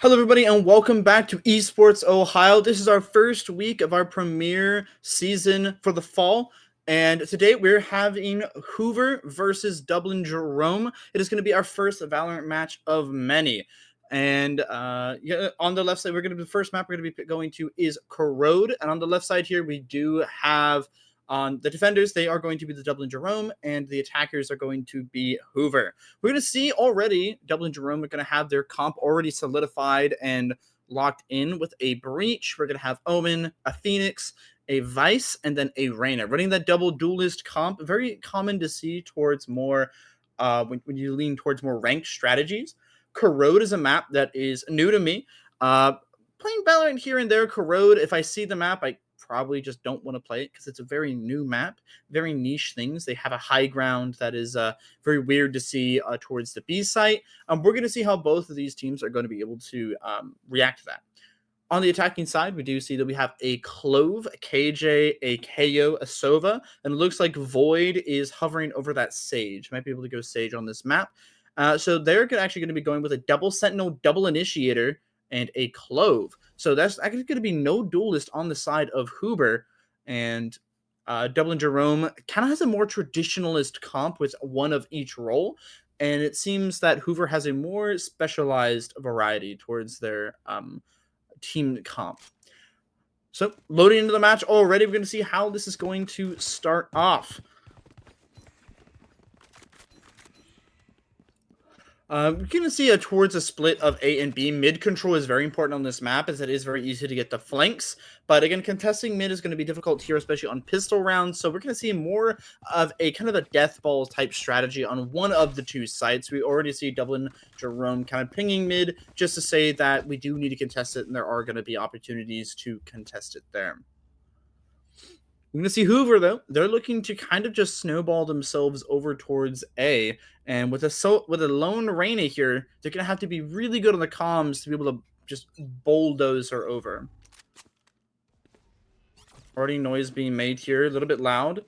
Hello, everybody, and welcome back to Esports Ohio. This is our first week of our premiere season for the fall, and today we're having Hoover versus Dublin Jerome. It is going to be our first Valorant match of many. And yeah, on the left side, the first map we're going to be going to is Corrode, and on the left side here, we do have on the defenders. They are going to be the Dublin Jerome, and the attackers are going to be Hoover. We're going to see already Dublin Jerome are going to have their comp already solidified and locked in with a Breach. We're going to have Omen, a Phoenix, a Vice, and then a Reyna. Running that double duelist comp, very common to see towards more, when you lean towards more ranked strategies. Corrode is a map that is new to me. Playing Valorant here and there, Corrode, if I see the map, I probably just don't want to play it because it's a very new map, very niche things. They have a high ground that is very weird to see towards the B site. We're going to see how both of these teams are going to be able to react to that. On the attacking side, we do see that we have a Clove, a KJ, a KO, a Sova, and it looks like Void is hovering over that Sage. Might be able to go Sage on this map. So they're actually going to be going with a double Sentinel, double Initiator, and a Clove. So that's actually going to be no duelist on the side of Hoover. And Dublin Jerome kind of has a more traditionalist comp with one of each role. And it seems that Hoover has a more specialized variety towards their team comp. So loading into the match already, we're going to see how this is going to start off. We're going to see towards a split of A and B. Mid control is very important on this map, as it is very easy to get the flanks. But again, contesting mid is going to be difficult here, especially on pistol rounds. So we're going to see more of a kind of a death ball type strategy on one of the two sites. We already see Dublin Jerome kind of pinging mid, just to say that we do need to contest it, and there are going to be opportunities to contest it there. We're going to see Hoover, though. They're looking to kind of just snowball themselves over towards A. And with a lone Reyna here, they're going to have to be really good on the comms to be able to just bulldoze her over. Already noise being made here, a little bit loud.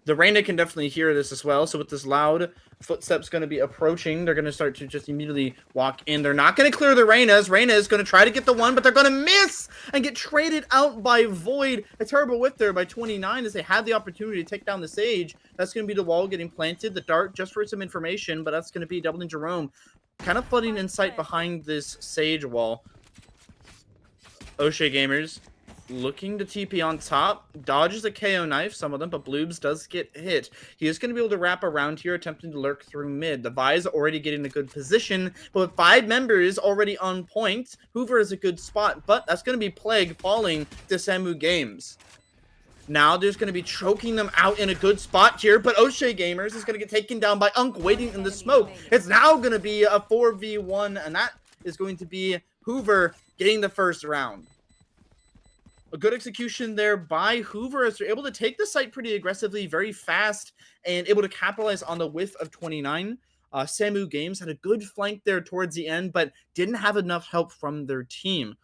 The Reyna can definitely hear this as well. So with this loud footsteps going to be approaching, they're going to start to just immediately walk in. They're not going to clear the Reynas. Reyna is going to try to get the one, but they're going to miss and get traded out by Void. A terrible whip there by 29 as they had the opportunity to take down the Sage. That's going to be the wall getting planted. The dart just for some information, but that's going to be Dublin Jerome kind of flooding in sight behind this Sage wall. O'Shea Gamers looking to TP on top, dodges a KO knife, some of them, but Bloobs does get hit. He is going to be able to wrap around here, attempting to lurk through mid. The Vi's already getting a good position, but with 5 members already on point, Hoover is a good spot, but that's going to be Plague falling to Samu Games. Now there's going to be choking them out in a good spot here, but O'Shea Gamers is going to get taken down by Unk waiting in the smoke. It's now going to be a 4v1, and that is going to be Hoover getting the first round. A good execution there by Hoover as they're able to take the site pretty aggressively, very fast, and able to capitalize on the whiff of 29. Samu Games had a good flank there towards the end, but didn't have enough help from their team.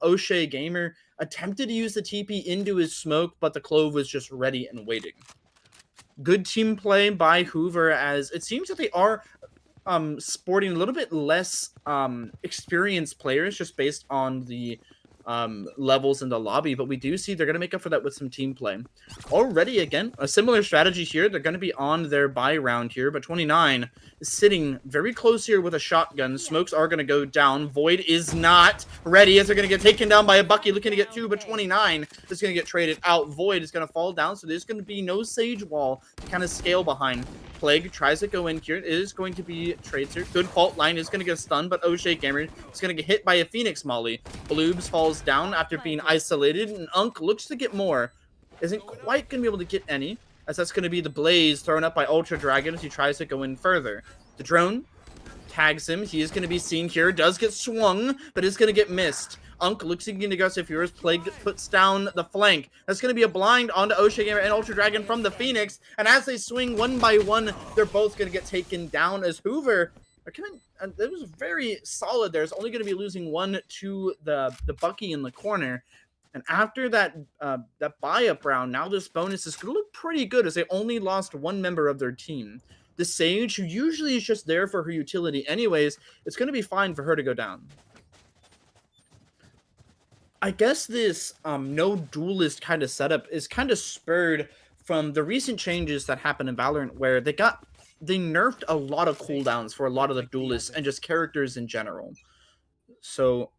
O'Shea Gamer attempted to use the TP into his smoke, but the Clove was just ready and waiting. Good team play by Hoover, as it seems that they are sporting a little bit less experienced players just based on the levels in the lobby, but we do see they're going to make up for that with some team play. Already, again, a similar strategy here. They're going to be on their buy round here, but 29 is sitting very close here with a shotgun. Smokes are going to go down. Void is not ready as they're going to get taken down by a Bucky looking to get 2, but 29 is going to get traded out. Void is going to fall down, so there's going to be no Sage wall to kind of scale behind. Plague tries to go in here. It is going to be trades here. Good fault line is going to get stunned, but O'Shea Gamer is going to get hit by a Phoenix Molly. Bloobs falls down after being isolated, and Unk looks to get more. Isn't quite going to be able to get any, as that's going to be the Blaze thrown up by Ultra Dragon as he tries to go in further. The drone tags him. He is going to be seen here. Does get swung, but is going to get missed. Unk looks to go as if yours. Plague puts down the flank. That's going to be a blind onto O'Shea Gamer and Ultra Dragon from the Phoenix. And as they swing one by one, they're both going to get taken down as Hoover. It was very solid there. It's only going to be losing 1 to the Bucky in the corner. And after that buy-up round, now this bonus is going to look pretty good as they only lost 1 member of their team. The Sage, who usually is just there for her utility anyways, it's going to be fine for her to go down. I guess this no duelist kind of setup is kind of spurred from the recent changes that happened in Valorant, where they nerfed a lot of cooldowns for a lot of the duelists and just characters in general. So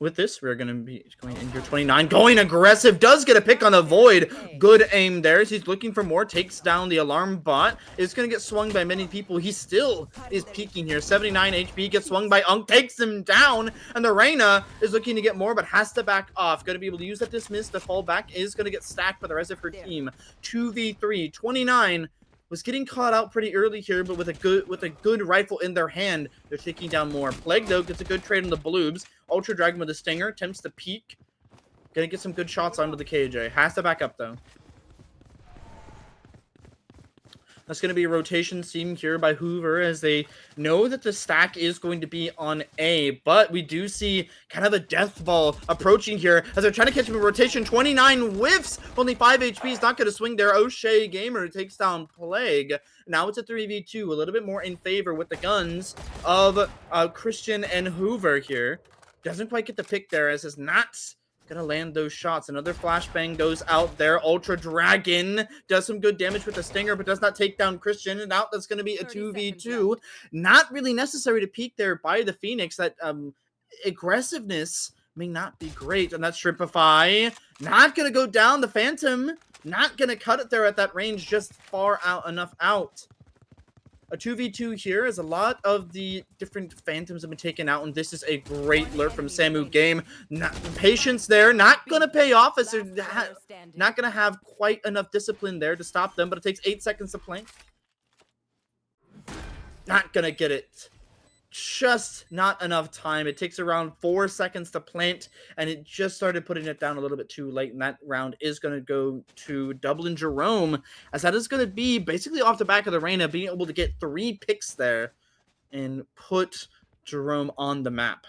with this, we're going to be going in here. 29, going aggressive, does get a pick on the Void. Good aim there as he's looking for more, takes down the alarm bot. It's going to get swung by many people. He still is peaking here. 79 HP, gets swung by Unk, takes him down, and the Reyna is looking to get more, but has to back off. Going to be able to use that dismiss. The fall back is going to get stacked by the rest of her team. 2v3, 29 was getting caught out pretty early here, but with a good rifle in their hand, they're taking down more. Plague, though, gets a good trade on the Bloobs. Ultra Dragon with a Stinger, attempts to peek. Gonna get some good shots onto the KJ. Has to back up, though. That's going to be a rotation seen here by Hoover as they know that the stack is going to be on A, but we do see kind of a death ball approaching here as they're trying to catch him in rotation. 29 whiffs, only 5 HP is not going to swing there. O'Shea Gamer takes down Plague. Now it's a 3v2, a little bit more in favor with the guns of Christian and Hoover here. Doesn't quite get the pick there as is not gonna land those shots. Another flashbang goes out there. Ultra Dragon does some good damage with the Stinger, but does not take down Christian. And out, that's gonna be a 2v2. Not really necessary to peek there by the Phoenix. That aggressiveness may not be great. And that's Shrimpify. Not gonna go down. The Phantom not gonna cut it there at that range, just far out enough out. A 2v2 here as a lot of the different Phantoms have been taken out, and this is a great lurk from Samu Game. Patience there, not going to pay off as they're not going to have quite enough discipline there to stop them, but it takes 8 seconds to plank. Not going to get it. Just not enough time. It takes around 4 seconds to plant, and it just started putting it down a little bit too late, and that round is going to go to Dublin Jerome, as that is going to be basically off the back of the Reyna, being able to get 3 picks there and put Jerome on the map.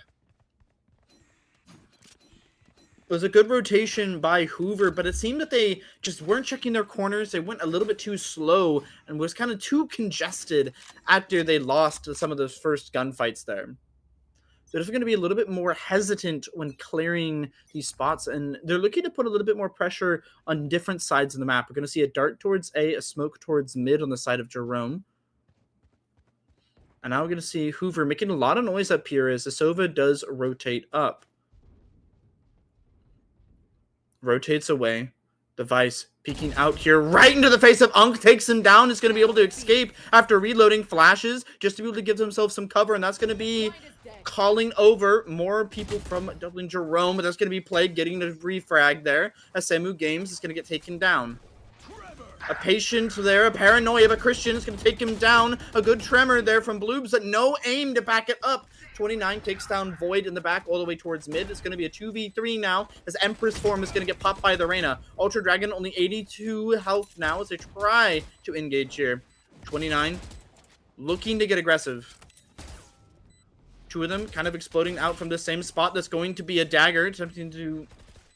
It was a good rotation by Hoover, but it seemed that they just weren't checking their corners. They went a little bit too slow and was kind of too congested after they lost some of those first gunfights there. They're just going to be a little bit more hesitant when clearing these spots, and they're looking to put a little bit more pressure on different sides of the map. We're going to see a dart towards A, a smoke towards mid on the side of Jerome. And now we're going to see Hoover making a lot of noise up here as the Sova does rotate up. Rotates away. Device peeking out here right into the face of Unk, takes him down. Is going to be able to escape after reloading, flashes just to be able to give himself some cover, and that's going to be calling over more people from Dublin Jerome, but that's going to be Plague getting the refrag there as Samu Games is going to get taken down. A patient there, a paranoia, but Christian is going to take him down. A good tremor there from Bloobs, but no aim to back it up. 29 takes down Void in the back all the way towards mid. It's going to be a 2v3 now as Empress form is going to get popped by the Reyna. Ultra Dragon only 82 health now as they try to engage here. 29 looking to get aggressive. 2 of them kind of exploding out from the same spot. That's going to be a dagger, attempting to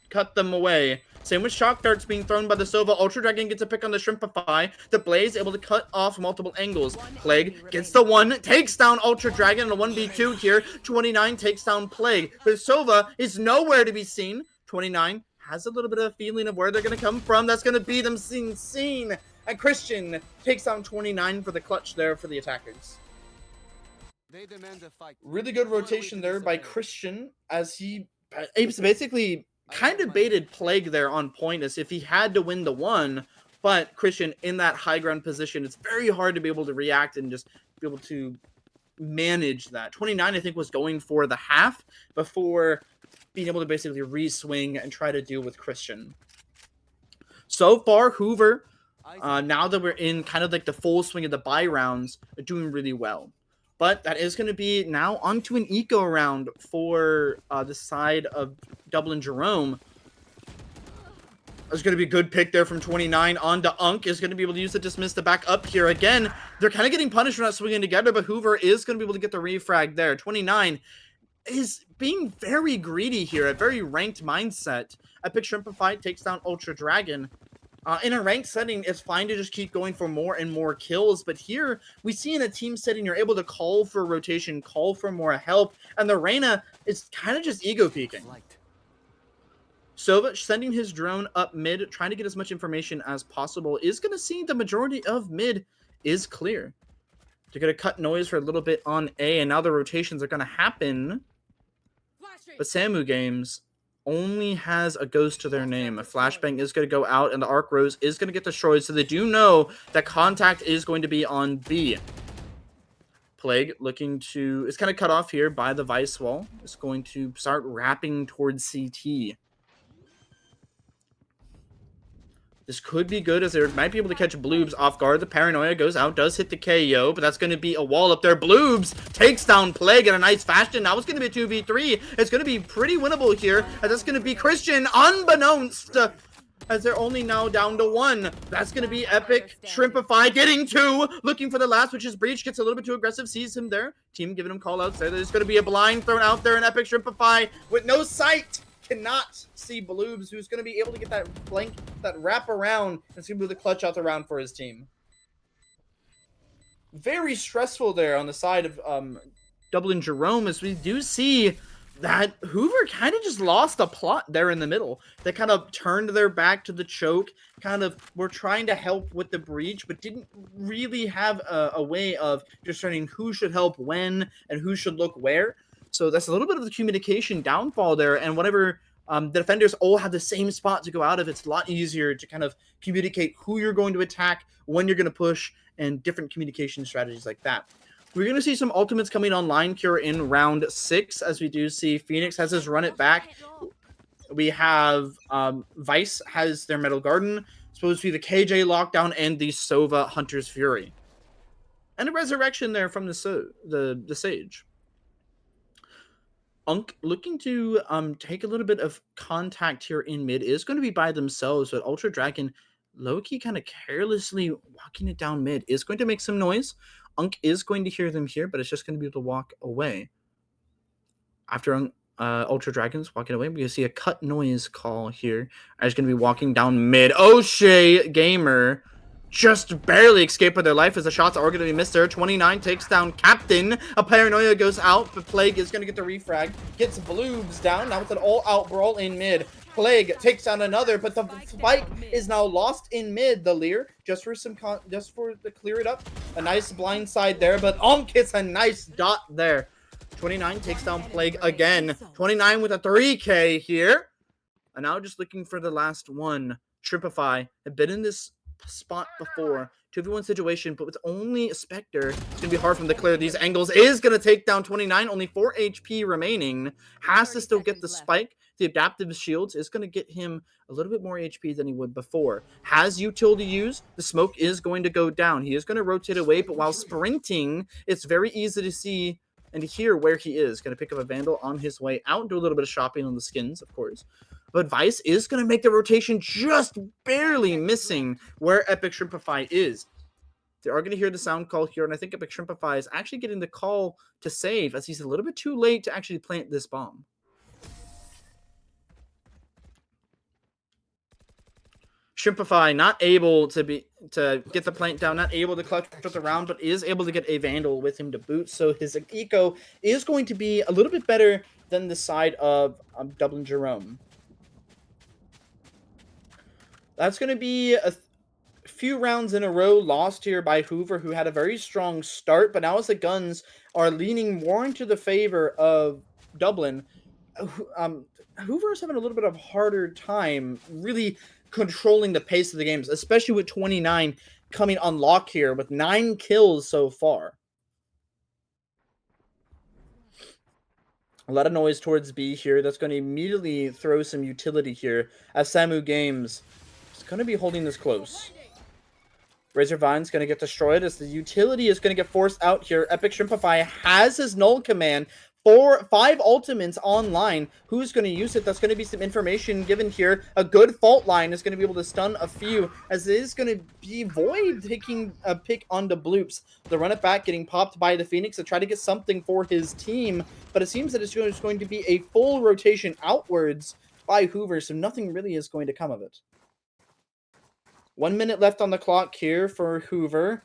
cut them away. Same with shock darts being thrown by the Sova. Ultra Dragon gets a pick on the Shrimpify. The Blaze able to cut off multiple angles. Plague gets the one, takes down Ultra Dragon in a 1v2 here. 29 takes down Plague. But Sova is nowhere to be seen. 29 has a little bit of a feeling of where they're going to come from. That's going to be them seen. And Christian takes down 29 for the clutch there for the attackers. Really good rotation there by Christian as he basically kind of baited Plague there on point as if he had to win the one, but Christian in that high ground position, it's very hard to be able to react and just be able to manage that. 29, I think, was going for the half before being able to basically re-swing and try to deal with Christian. So far, Hoover, now that we're in kind of like the full swing of the buy rounds, are doing really well. But that is going to be now onto an eco round for the side of Dublin Jerome. There's going to be a good pick there from 29 on to Unk. Is going to be able to use the dismiss to back up here. Again, they're kind of getting punished for not swinging together, but Hoover is going to be able to get the refrag there. 29 is being very greedy here, a very ranked mindset. Epic Shrimpify takes down Ultra Dragon. In a ranked setting, it's fine to just keep going for more and more kills, but here we see in a team setting, you're able to call for rotation, call for more help, and the Reyna is kind of just ego peeking. Sova sending his drone up mid, trying to get as much information as possible, is going to see the majority of mid is clear. They're going to cut noise for a little bit on A, and now the rotations are going to happen. But Samu Games only has a ghost to their name. A flashbang is going to go out, and the Arc Rose is going to get destroyed, so they do know that contact is going to be on B. Plague looking to... It's kind of cut off here by the Vice wall. It's going to start wrapping towards CT. This could be good, as they might be able to catch Bloobs off guard. The Paranoia goes out, does hit the KO, but that's going to be a wall up there. Bloobs takes down Plague in a nice fashion. Now it's going to be a 2v3. It's going to be pretty winnable here, as that's going to be Christian, unbeknownst, as they're only now down to 1. That's going to be Epic. Shrimpify getting 2, looking for the last, which is Breach. Gets a little bit too aggressive, sees him there. Team giving him call-outs there. There's going to be a blind thrown out there, and Epic Shrimpify with no sight cannot see Bloobs, who's going to be able to get that flank, that wrap around, and it's going to be the clutch out the round for his team. Very stressful there on the side of Dublin Jerome, as we do see that Hoover kind of just lost a plot there in the middle. They kind of turned their back to the choke, kind of were trying to help with the breach, but didn't really have a way of discerning who should help when and who should look where. So that's a little bit of the communication downfall there, and whenever the defenders all have the same spot to go out of, it's a lot easier to kind of communicate who you're going to attack, when you're going to push, and different communication strategies like that. We're going to see some ultimates coming online here in round 6, as we do see Phoenix has his run it back. We have Vice has their Metal Garden, supposed to be the KJ lockdown, and the Sova Hunter's Fury. And a resurrection there from the Sage. Unk looking to take a little bit of contact here in mid, is going to be by themselves, but Ultra Dragon low-key kind of carelessly walking it down mid is going to make some noise. Unk is going to hear them here, but it's just going to be able to walk away. After Ultra Dragon's walking away, we're going to see a cut noise call here. It's going to be walking down mid. O'Shea Gamer just barely escaped with their life, as the shots are going to be missed there. 29 takes down Captain. A Paranoia goes out, but Plague is going to get the refrag. Gets Bloobs down. Now it's an all-out brawl in mid. Plague takes down another, but the spike is now lost in mid. The Leer, just for to clear it up. A nice blind side there, but Unk hits a nice dot there. 29 takes down Plague again. 29 with a 3K here. And now just looking for the last one. Shrimpify had been in this spot before. 2v1 situation, but with only a Spectre, it's going to be hard for him to clear these angles. Is going to take down 29, only 4 HP remaining. Has to still get the spike. The adaptive shields is going to get him a little bit more HP than he would before. Has util to use. The smoke is going to go down. He is going to rotate away, but while sprinting, it's very easy to see and to hear where he is. Going to pick up a Vandal on his way out. Do a little bit of shopping on the skins, of course. But Vice is going to make the rotation, just barely missing where Epic Shrimpify is. They are going to hear the sound call here, and I think Epic Shrimpify is actually getting the call to save, as he's a little bit too late to actually plant this bomb. Shrimpify not able to get the plant down, not able to clutch the round, but is able to get a Vandal with him to boot. So his eco is going to be a little bit better than the side of Dublin Jerome. That's going to be a few rounds in a row lost here by Hoover, who had a very strong start, but now as the guns are leaning more into the favor of Dublin, Hoover is having a little bit of a harder time really controlling the pace of the games, especially with 29 coming on lock here with 9 kills so far. A lot of noise towards B here. That's going to immediately throw some utility here, as Samu Games is going to be holding this close. Razor Vine's going to get destroyed, as the utility is going to get forced out here. Epic Shrimpify has his null command. 5 ultimates online. Who's going to use it? That's going to be some information given here. A good fault line is going to be able to stun a few, as it is going to be Void taking a pick onto Bloops. The run it back getting popped by the Phoenix to try to get something for his team, but it seems that it's going to be a full rotation outwards by Hoover, so nothing really is going to come of it. 1 minute left on the clock here for Hoover.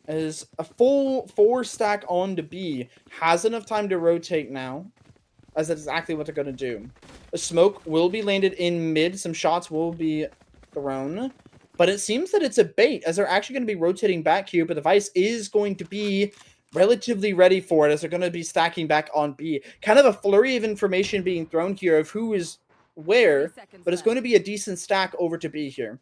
As a full 4 stack on to B. Has enough time to rotate now, as that's exactly what they're going to do. A smoke will be landed in mid. Some shots will be thrown. But it seems that it's a bait, as they're actually going to be rotating back here. But the Vice is going to be relatively ready for it, as they're going to be stacking back on B. Kind of a flurry of information being thrown here of who is where. But it's going to be a decent stack over to B here.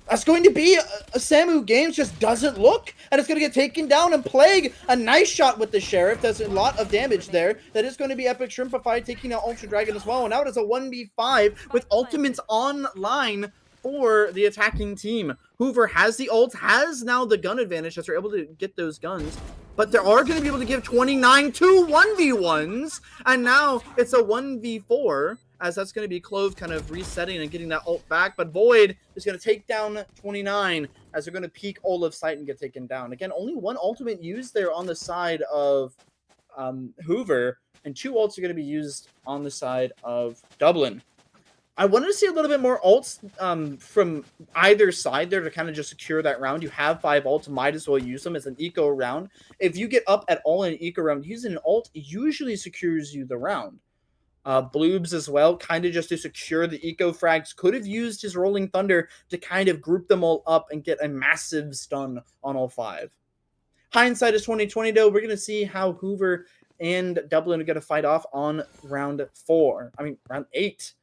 That's going to be a Samu Games just doesn't look, and it's going to get taken down, and Plague, a nice shot with the Sheriff. Does a lot of damage there. That is going to be Epic Shrimpify taking out Ultra Dragon as well. And now it is a 1v5 with ultimates online for the attacking team. Hoover has the ult, has now the gun advantage as they're able to get those guns. But they are going to be able to give 29 2 1v1s, and now it's a 1v4. As that's going to be Clove kind of resetting and getting that ult back. But Void is going to take down 29 as they're going to peek Olaf's sight and get taken down. Again, only one ultimate used there on the side of Hoover, and 2 ults are going to be used on the side of Dublin. I wanted to see a little bit more ults from either side there to kind of just secure that round. You have 5 ults, might as well use them as an eco round. If you get up at all in an eco round, using an ult usually secures you the round. Bloobs as well, kind of just to secure the eco frags. Could have used his Rolling Thunder to kind of group them all up and get a massive stun on all 5. Hindsight is 2020 though. We're going to see how Hoover and Dublin are going to fight off on round 8.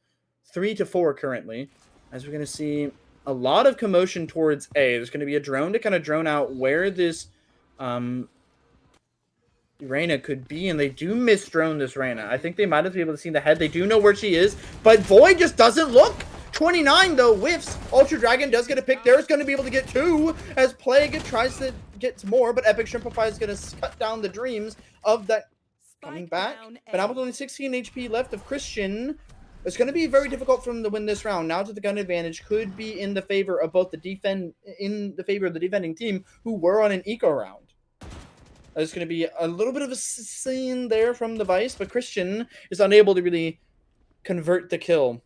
3-4 currently. As we're going to see a lot of commotion towards A. There's going to be a drone to kind of drone out where this Reyna could be, and they do miss-drone this Reyna. I think they might have been able to see the head. They do know where she is, but Void just doesn't look. 29, though, whiffs. Ultra Dragon does get a pick there. It's going to be able to get 2 as Plague tries to get more, but Epic Shrimpify is going to cut down the dreams of that coming back. But now with only 16 HP left of Christian, it's going to be very difficult for them to win this round. Now that the gun advantage could be in the favor of both the defending team who were on an eco round. There's going to be a little bit of a scene there from the Vice, but Christian is unable to really convert the kill.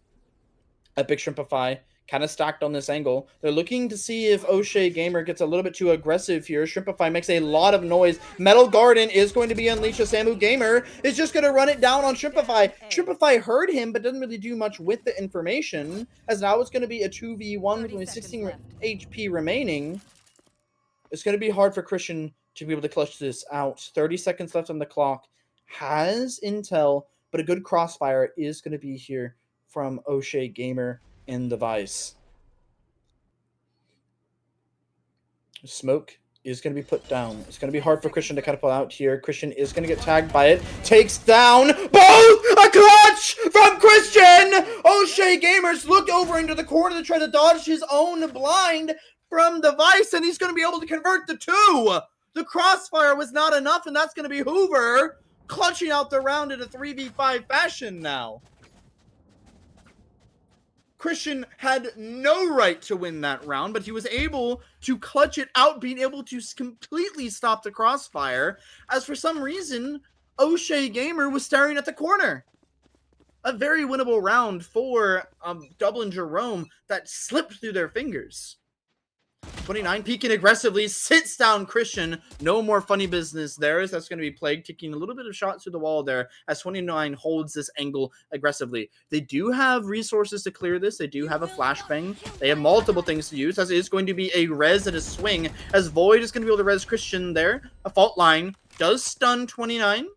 Epic Shrimpify kind of stacked on this angle. They're looking to see if O'Shea Gamer gets a little bit too aggressive here. Shrimpify makes a lot of noise. Metal Garden is going to be unleashed. Samu Gamer is just going to run it down on Shrimpify. Shrimpify heard him, but doesn't really do much with the information, as now it's going to be a 2v1 with only 16 HP remaining. It's going to be hard for Christian to be able to clutch this out. 30 seconds left on the clock. Has intel, but a good crossfire is going to be here from O'Shea Gamer in the Vice. Smoke is going to be put down. It's going to be hard for Christian to kind of pull out here. Christian is going to get tagged by it. Takes down both! A clutch from Christian! O'Shea Gamers looked over into the corner to try to dodge his own blind from the Vice, and he's going to be able to convert the 2! The crossfire was not enough, and that's going to be Hoover clutching out the round in a 3v5 fashion now. Christian had no right to win that round, but he was able to clutch it out, being able to completely stop the crossfire, as for some reason, O'Shea Gamer was staring at the corner. A very winnable round for Dublin Jerome that slipped through their fingers. 29 peeking aggressively, sits down Christian. No more funny business there. That's going to be Plague taking a little bit of shots through the wall there as 29 holds this angle aggressively. They do have resources to clear this. They do have a flashbang. They have multiple things to use, as it is going to be a res and a swing, as Void is going to be able to res Christian there. A fault line does stun 29,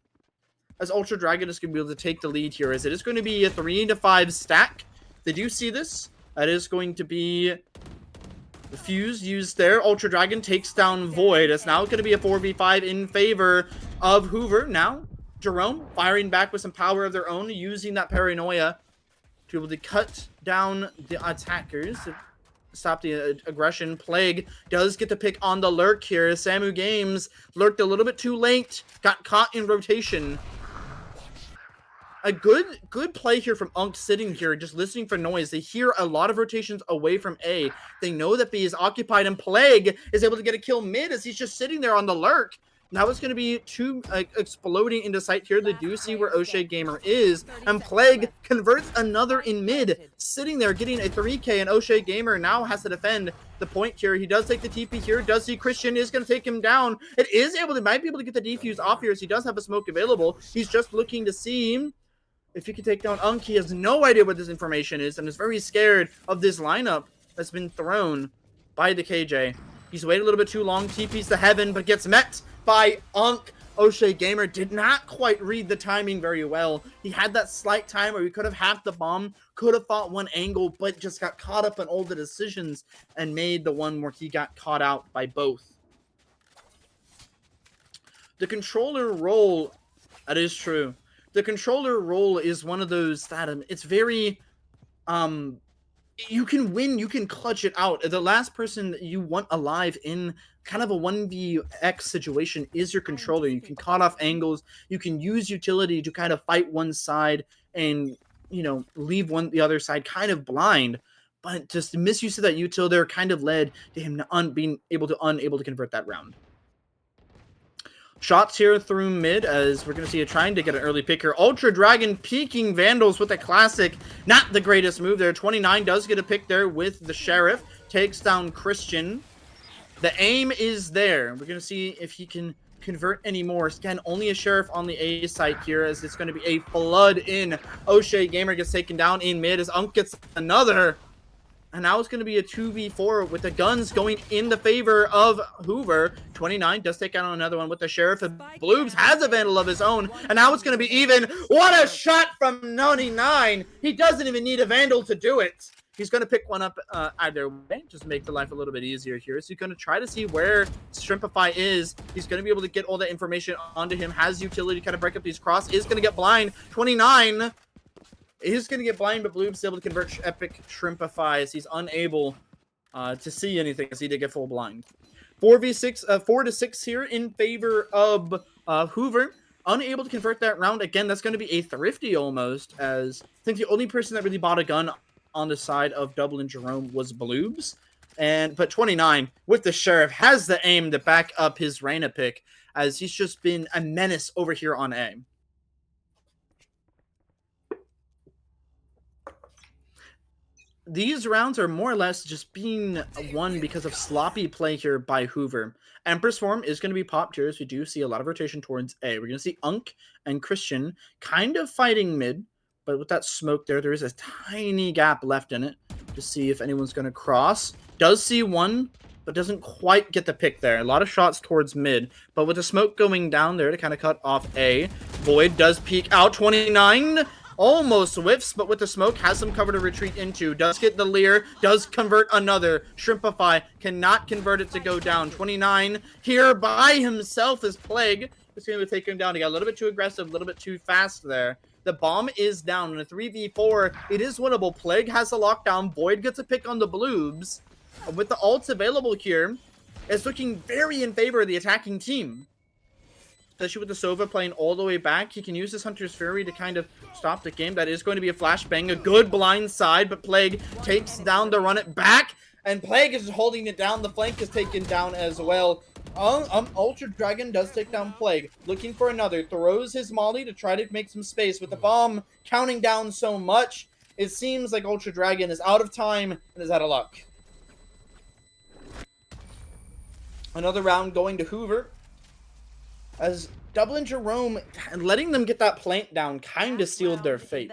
as Ultra Dragon is going to be able to take the lead here, as it is going to be a 3-5 stack. They do see this. That is going to be the fuse used there. Ultra Dragon takes down Void. It's now going to be a 4v5 in favor of Hoover. Now, Jerome firing back with some power of their own, using that paranoia to be able to cut down the attackers, to stop the aggression. Plague does get the pick on the lurk here. Samu Games lurked a little bit too late, got caught in rotation. A good play here from Unk sitting here, just listening for noise. They hear a lot of rotations away from A. They know that B is occupied, and Plague is able to get a kill mid as he's just sitting there on the lurk. Now it's going to be 2 exploding into sight here. They do see where O'Shea Gamer is, and Plague converts another in mid, sitting there getting a 3K, and O'Shea Gamer now has to defend the point here. He does take the TP here. Does see Christian is going to take him down. It is able to, might be able to get the defuse off here as he does have a smoke available. He's just looking to see if he can take down Unk. He has no idea what this information is and is very scared of this lineup that's been thrown by the KJ. He's waited a little bit too long. TP's to heaven, but gets met by Unk. O'Shea Gamer did not quite read the timing very well. He had that slight time where he could have halved the bomb, could have fought one angle, but just got caught up in all the decisions and made the one where he got caught out by both. The controller role, that is true. The controller role is one of those that it's very, you can win, you can clutch it out. The last person that you want alive in kind of a 1vx situation is your controller. You can cut off angles, you can use utility to kind of fight one side and, you know, leave the other side kind of blind. But just the misuse of that util there kind of led to him being unable to convert that round. Shots here through mid as we're going to see it trying to get an early pick here. Ultra Dragon peeking Vandals with a classic. Not the greatest move there. 29 does get a pick there with the Sheriff. Takes down Christian. The aim is there. We're going to see if he can convert any more. Again, only a Sheriff on the A side here as it's going to be a flood in. O'Shea Gamer gets taken down in mid as Unk gets another. And now it's going to be a 2v4 with the guns going in the favor of Hoover. 29 does take out another one with the Sheriff. And Bloobs has a Vandal of his own. And now it's going to be even. What a shot from 99. He doesn't even need a Vandal to do it. He's going to pick one up either way. Just make the life a little bit easier here. So he's going to try to see where Shrimpify is. He's going to be able to get all that information onto him. Has utility to kind of break up these cross. Is going to get blind. 29 is going to get blind, but Bloob's able to convert Epic Shrimpify as he's unable to see anything as he did get full blind. 4v6, 4 to 6 here in favor of Hoover. Unable to convert that round. Again, that's going to be a thrifty almost, as I think the only person that really bought a gun on the side of Dublin Jerome was Bloobs. But 29 with the Sheriff has the aim to back up his Reyna pick, as he's just been a menace over here on A. These rounds are more or less just being won because of sloppy play here by Hoover. Empress form is going to be popped here, as we do see a lot of rotation towards A. We're going to see Unk and Christian kind of fighting mid, but with that smoke there is a tiny gap left in it to see if anyone's going to cross. Does see one, but doesn't quite get the pick there. A lot of shots towards mid, but with the smoke going down there to kind of cut off A. Void does peek out. 29 almost whiffs, but with the smoke has some cover to retreat into. Does get the Leer, does convert another. Shrimpify cannot convert it to go down. 29 here by himself is Plague. It's going to take him down. He got a little bit too aggressive, a little bit too fast there. The bomb is down. In a 3v4, it is winnable. Plague has a lockdown. Void gets a pick on the Bloobs. With the ults available here, it's looking very in favor of the attacking team. Especially with the Sova playing all the way back. He can use this Hunter's Fury to kind of stop the game. That is going to be a flashbang. A good blind side, but Plague takes down to run it back. And Plague is holding it down. The flank is taken down as well. Ultra Dragon does take down Plague. Looking for another. Throws his Molly to try to make some space. With the bomb counting down so much, it seems like Ultra Dragon is out of time and is out of luck. Another round going to Hoover. As Dublin Jerome, letting them get that plant down kind of sealed their fate.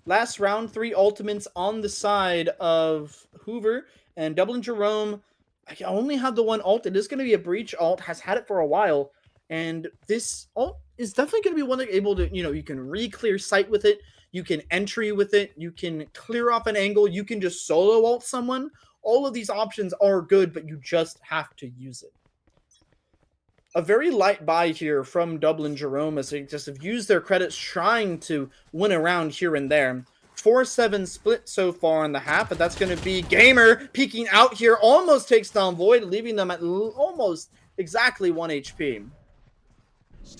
Last round, 3 ultimates on the side of Hoover. And Dublin Jerome, I only have the one ult. It is going to be a breach ult. Has had it for a while. And this ult is definitely going to be one that's able to, you can re-clear sight with it. You can entry with it. You can clear off an angle. You can just solo ult someone. All of these options are good, but you just have to use it. A very light buy here from Dublin Jerome as they just have used their credits trying to win around here and there. 4-7 split so far in the half, but that's going to be Gamer peeking out here. Almost takes down Void, leaving them at almost exactly 1 HP.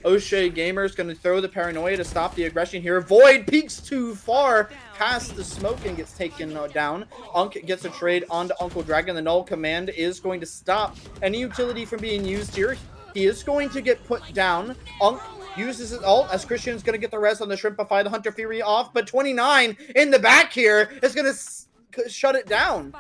O'Shea Gamer is going to throw the Paranoia to stop the aggression here. Void peeks too far past the smoke and gets taken down. Unk gets a trade onto Uncle Dragon. The null command is going to stop any utility from being used here. He is going to get put down. Unk uses his ult as Christian's going to get the rest on the Shrimpify, the Hunter Fury off. But 29 in the back here is going to shut it down.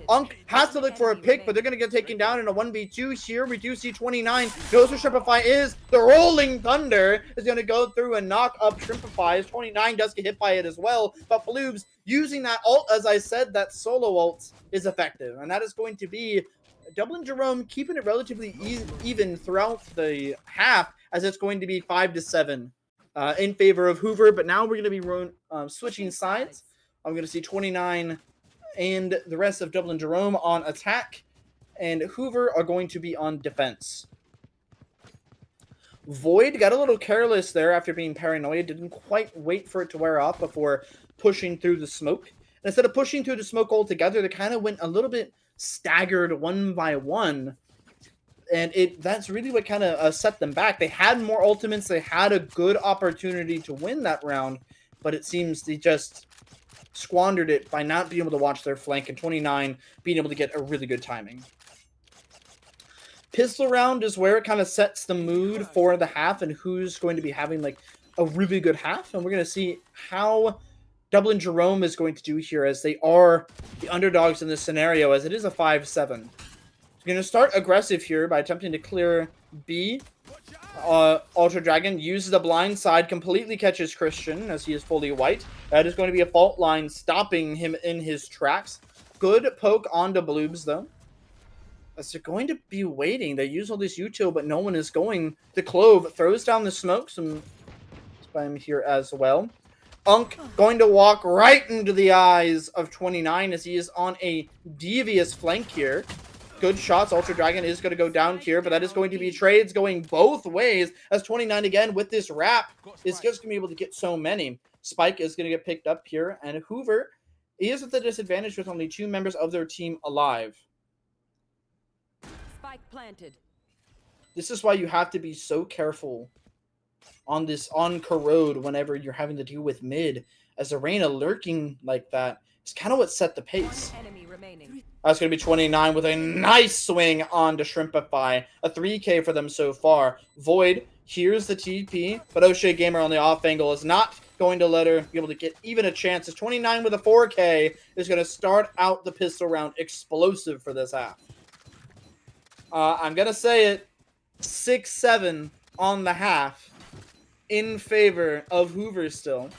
Unk has to look for a pick, but they're going to get taken down in a 1v2 here. We do see 29 knows where Shrimpify is. The Rolling Thunder is going to go through and knock up Shrimpify. 29 does get hit by it as well, but Bloobs using that ult, as I said, that solo ult is effective, and that is going to be Dublin Jerome keeping it relatively even throughout the half, as it's going to be 5-7 in favor of Hoover. But now we're going to be switching sides. I'm going to see 29 and the rest of Dublin Jerome on attack, and Hoover are going to be on defense. Void got a little careless there after being paranoid, didn't quite wait for it to wear off before pushing through the smoke. And instead of pushing through the smoke altogether, they kind of went a little bit staggered one by one, and that's really what kind of set them back. They had more ultimates, they had a good opportunity to win that round, but it seems they just squandered it by not being able to watch their flank, and 29 being able to get a really good timing. Pistol round is where it kind of sets the mood for the half and who's going to be having like a really good half, and we're going to see how Dublin Jerome is going to do here, as they are the underdogs in this scenario, as it is a 5-7. They're going to start aggressive here by attempting to clear B. Ultra Dragon uses the blind side, completely catches Christian as he is fully white. That is going to be a fault line stopping him in his tracks. Good poke onto Bloobs though, as they're going to be waiting. They use all this util, but no one is going. The Clove throws down the smoke, some spam here as well. Unk going to walk right into the eyes of 29 as he is on a devious flank here. Good shots. Ultra Dragon is going to go down here, but that is going to be trades going both ways, as 29 again with this wrap is just going to be able to get so many. Spike is going to get picked up here, and Hoover is at the disadvantage with only 2 members of their team alive. Spike planted. This is why you have to be so careful on Corrode whenever you're having to deal with mid, as Arena lurking like that is kind of what set the pace. That's going to be 29 with a nice swing on to Shrimpify. A 3K for them so far. Void here's the TP, but O'Shea Gamer on the off angle is not going to let her be able to get even a chance. As 29 with a 4K is going to start out the pistol round explosive for this half. I'm going to say it, 6-7 on the half in favor of Hoover still.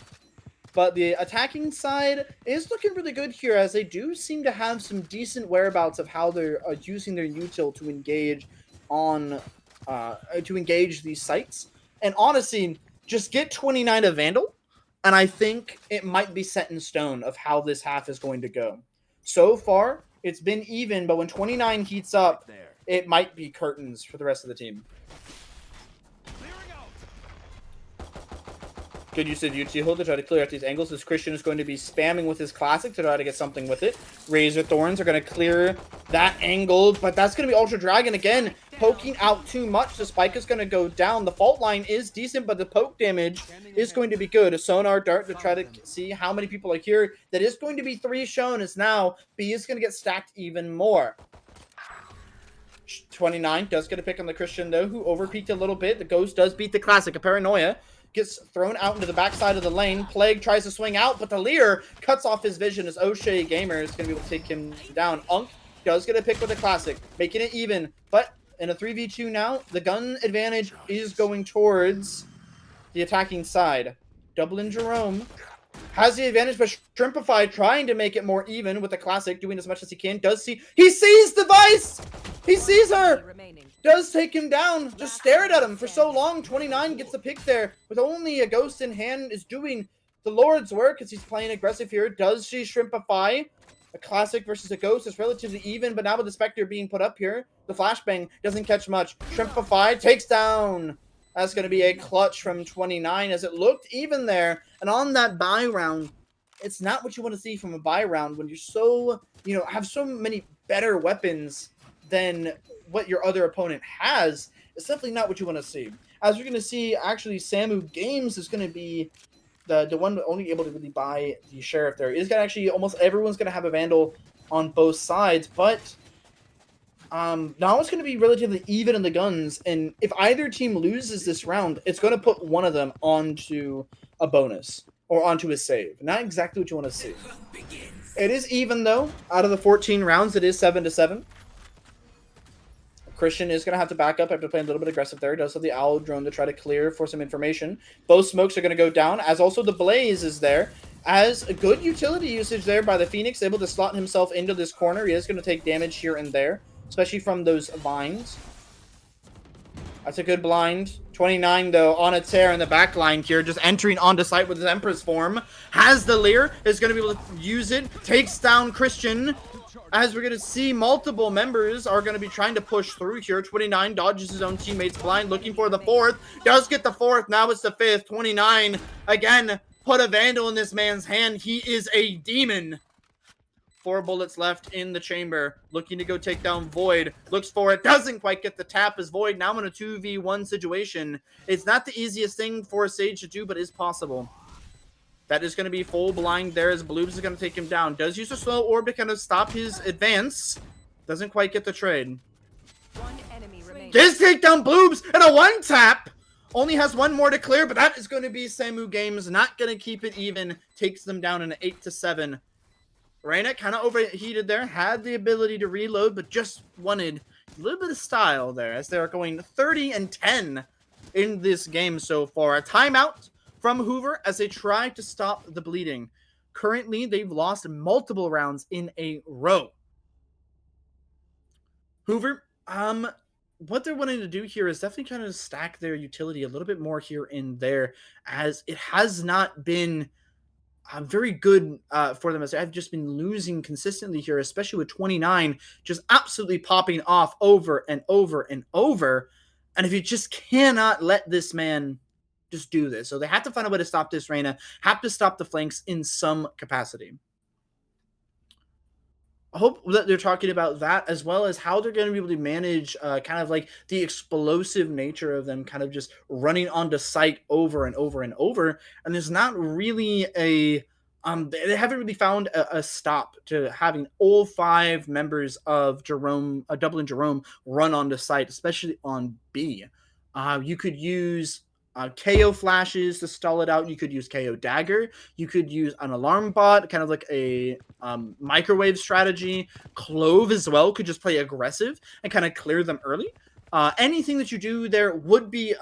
But the attacking side is looking really good here, as they do seem to have some decent whereabouts of how they're using their util to engage on these sites. And honestly, just get 29 a Vandal, and I think it might be set in stone of how this half is going to go. So far, it's been even, but when 29 heats up, it might be curtains for the rest of the team. Good use of util to try to clear out these angles. This Christian is going to be spamming with his classic to try to get something with it. Razor Thorns are going to clear that angle, but that's going to be Ultra Dragon again, poking out too much. The spike is going to go down. The fault line is decent, but the poke damage is going to be good. A sonar dart to try to see how many people are here. That is going to be 3 shown, as now B is going to get stacked even more. 29 does get a pick on the Christian though, who overpeaked a little bit. The Ghost does beat the classic. A Paranoia gets thrown out into the backside of the lane. Plague tries to swing out, but the Leer cuts off his vision, as O'Shea Gamer is going to be able to take him down. Unk does get a pick with a classic, making it even, but in a 3v2 now, the gun advantage is going towards the attacking side. Dublin Jerome has the advantage, but Shrimpify trying to make it more even with the classic, doing as much as he can. He sees the Vice! He sees her! Does take him down. Just stared at him for so long. 29 gets the pick there with only a Ghost in hand, is doing the Lord's work as he's playing aggressive here. Does she Shrimpify? A classic versus a Ghost is relatively even, but now with the Spectre being put up here, the flashbang doesn't catch much. Shrimpify takes down. That's going to be a clutch from 29, as it looked even there. And on that buy round, it's not what you want to see from a buy round when you're so, have so many better weapons than what your other opponent has. It's definitely not what you want to see. As you're going to see, actually, Samu Games is going to be the one only able to really buy the Sheriff there. Is going to actually, almost everyone's going to have a Vandal on both sides, but now it's going to be relatively even in the guns, and if either team loses this round, it's going to put one of them onto a bonus or onto a save. Not exactly what you want to see. It is even, though. Out of the 14 rounds, it is 7-7. Christian is going to have to back up after playing a little bit aggressive there. He does have the Owl drone to try to clear for some information. Both smokes are going to go down, as also the Blaze is there. As a good utility usage there by the Phoenix, able to slot himself into this corner. He is going to take damage here and there, especially from those vines. That's a good blind. 29, though, on a tear in the back line here, just entering onto site with his Empress form. Has the Leer, is going to be able to use it. Takes down Christian. As we're going to see, multiple members are going to be trying to push through here. 29 dodges his own teammates blind, looking for the fourth. Does get the fourth. Now it's the fifth. 29, again, put a Vandal in this man's hand. He is a demon. 4 bullets left in the chamber. Looking to go take down Void. Looks for it. Doesn't quite get the tap as Void now in a 2v1 situation. It's not the easiest thing for a Sage to do, but is possible. That is going to be full blind there as Bloobs is going to take him down. Does use a slow orb to kind of stop his advance. Doesn't quite get the trade. Does take down Bloobs and a 1-tap. Only has 1 more to clear, but that is going to be Samu Games. Not going to keep it even. Takes them down in an 8-7. Reyna kind of overheated there. Had the ability to reload, but just wanted a little bit of style there as they're going 30-10 in this game so far. A timeout from Hoover as they try to stop the bleeding. Currently, they've lost multiple rounds in a row. Hoover, what they're wanting to do here is definitely kind of stack their utility a little bit more here and there, as it has not been very good for them, as I've just been losing consistently here, especially with 29 just absolutely popping off over and over and over. And if you just cannot let this man just do this. So they have to find a way to stop this Reyna, have to stop the flanks in some capacity. I hope that they're talking about that, as well as how they're going to be able to manage kind of like the explosive nature of them kind of just running onto site over and over and over. And there's not really a they haven't really found a stop to having all 5 members of Jerome, Dublin Jerome, run onto site, especially on B. You could use KO flashes to stall it out. You could use KO dagger. You could use an alarm bot, kind of like a microwave strategy. Clove as well could just play aggressive and kind of clear them early. Anything that you do there would be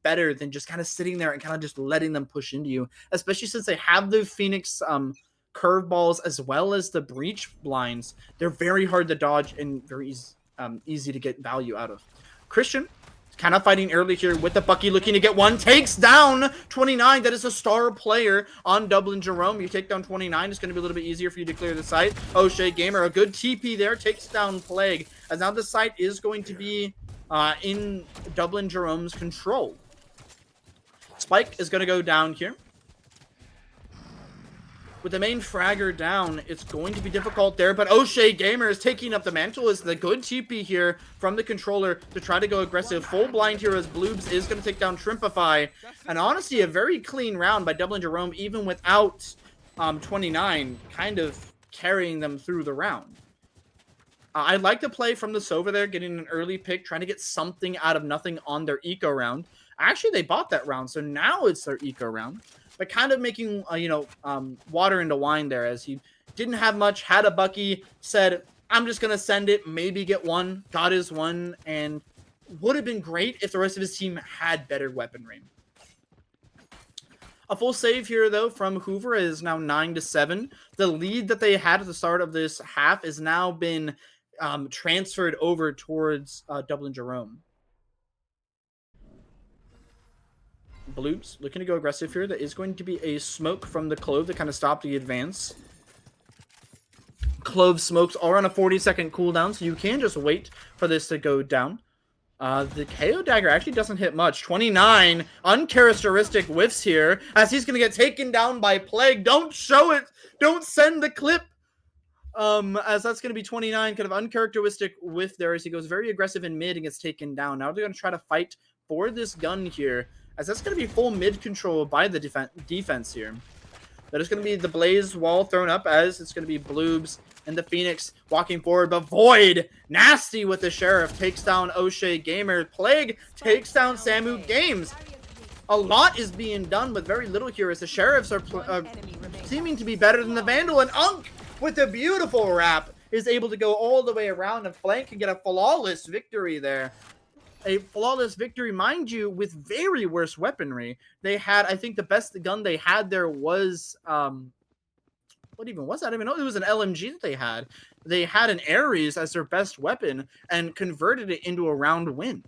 better than just kind of sitting there and kind of just letting them push into you, especially since they have the Phoenix curveballs as well as the breach blinds. They're very hard to dodge and very easy to get value out of. Christian kind of fighting early here with the Bucky, looking to get one. Takes down 29. That is a star player on Dublin Jerome. You take down 29. It's going to be a little bit easier for you to clear the site. O'Shea Gamer, a good TP there. Takes down Plague. As now the site is going to be in Dublin Jerome's control. Spike is going to go down here. With the main fragger down, it's going to be difficult there, but O'Shea Gamer is taking up the mantle as the good TP here from the controller to try to go aggressive. Full blind here as Bloobs is going to take down Shrimpify. And honestly, a very clean round by Dublin Jerome, even without 29 kind of carrying them through the round. I'd like to play from the Sova there, getting an early pick, trying to get something out of nothing on their eco round. Actually, they bought that round, so now it's their eco round. But kind of making, water into wine there, as he didn't have much, had a Bucky, said, I'm just going to send it, maybe get one, got his one, and would have been great if the rest of his team had better weaponry. A full save here, though, from Hoover is now 9-7. The lead that they had at the start of this half has now been transferred over towards Dublin Jerome. Bloobs looking to go aggressive here. That is going to be a smoke from the Clove to kind of stop the advance. Clove smokes are on a 40-second cooldown, so you can just wait for this to go down. The KO dagger actually doesn't hit much. 29 uncharacteristic whiffs here as he's going to get taken down by Plague. Don't show it. Don't send the clip. As that's going to be 29, kind of uncharacteristic whiff there as he goes very aggressive in mid and gets taken down. Now they're going to try to fight for this gun here, as that's going to be full mid control by the defense here. That is going to be the Blaze wall thrown up, as it's going to be Bloobs and the Phoenix walking forward. But Void, nasty with the Sheriff, takes down O'Shea Gamer. Plague takes down Samu Games. A lot is being done with very little here, as the Sheriffs are seeming to be better than the Vandal. And Unk with a beautiful wrap is able to go all the way around and flank and get a flawless victory there. A flawless victory, mind you, with very worse weaponry. They had, I think the best gun they had there was, what even was that? I don't even know. It was an LMG that they had. They had an Ares as their best weapon and converted it into a round win.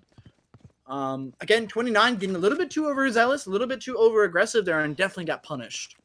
Again, 29 getting a little bit too overzealous, a little bit too over aggressive there, and definitely got punished.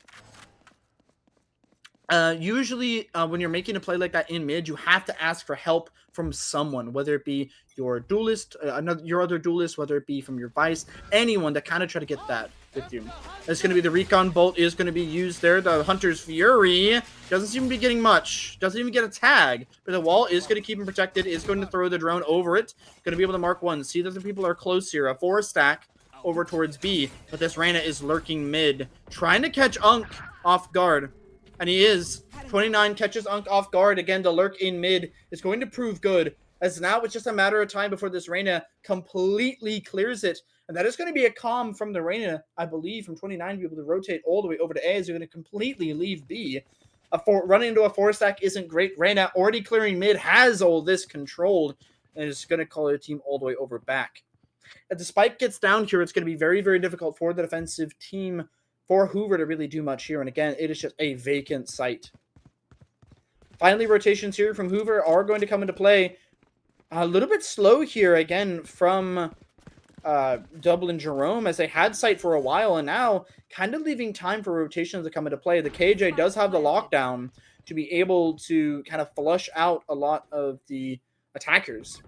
Usually, when you're making a play like that in mid, you have to ask for help from someone, whether it be your duelist, your other duelist, whether it be from your vice, anyone that kind of try to get that with you. It's going to be the recon bolt is going to be used there. The Hunter's Fury doesn't seem to be getting much. Doesn't even get a tag. But the wall is going to keep him protected. Is going to throw the drone over it. Going to be able to mark one. See that the people are close here. A 4-stack over towards B. But this Reyna is lurking mid. Trying to catch Unk off guard. And he is. 29 catches Unk off guard. Again, the lurk in mid is going to prove good. As now it's just a matter of time before this Reyna completely clears it. And that is going to be a calm from the Reyna, I believe, from 29 to be able to rotate all the way over to A as you're going to completely leave B. Running into a 4-stack isn't great. Reyna already clearing mid, has all this controlled, and is going to call their team all the way over back. As the spike gets down here, it's going to be very, very difficult for the defensive team, for Hoover to really do much here. And again, it is just a vacant site. Finally, rotations here from Hoover are going to come into play. A little bit slow here again from Dublin Jerome, as they had sight for a while and now kind of leaving time for rotations to come into play. The KJ does have the lockdown to be able to kind of flush out a lot of the attackers.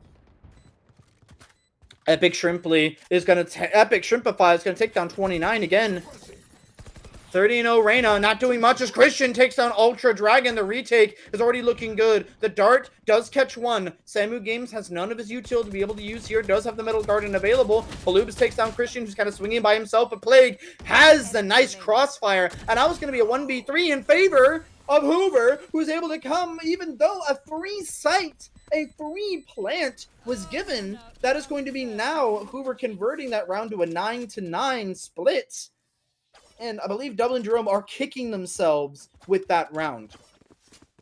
Epic Shrimply is going to Epic Shrimpify is going to take down 29 again. 30-0 Reyna, not doing much as Christian takes down Ultra Dragon. The retake is already looking good. The dart does catch one. Samu Games has none of his util to be able to use here. Does have the Metal Garden available. Balubs takes down Christian, who's kind of swinging by himself. But Plague has the nice crossfire. And that was going to be a 1v3 in favor of Hoover, who's able to come, even though a free site, a free plant was given. That is going to be now Hoover converting that round to a 9-9 split. And I believe Dublin Jerome are kicking themselves with that round.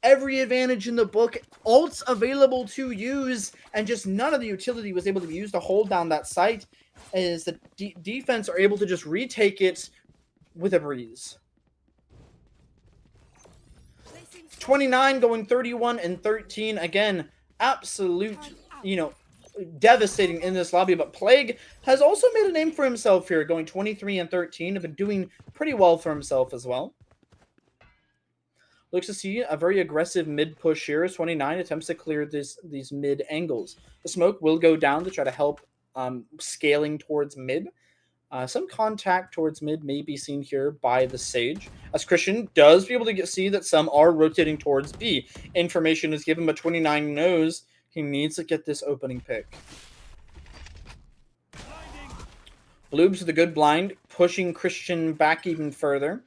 Every advantage in the book, ults available to use, and just none of the utility was able to be used to hold down that site, as the defense are able to just retake it with a breeze. 29 going 31-13. Again, absolute, devastating in this lobby, but Plague has also made a name for himself here, going 23-13, been doing pretty well for himself as well. Looks to see a very aggressive mid push here as 29 attempts to clear these mid angles. The smoke will go down to try to help scaling towards mid. Some contact towards mid may be seen here by the Sage, as Christian does be able to see that some are rotating towards B. Information is given, but 29 knows he needs to get this opening pick. Bloobs with a good blind, pushing Christian back even further.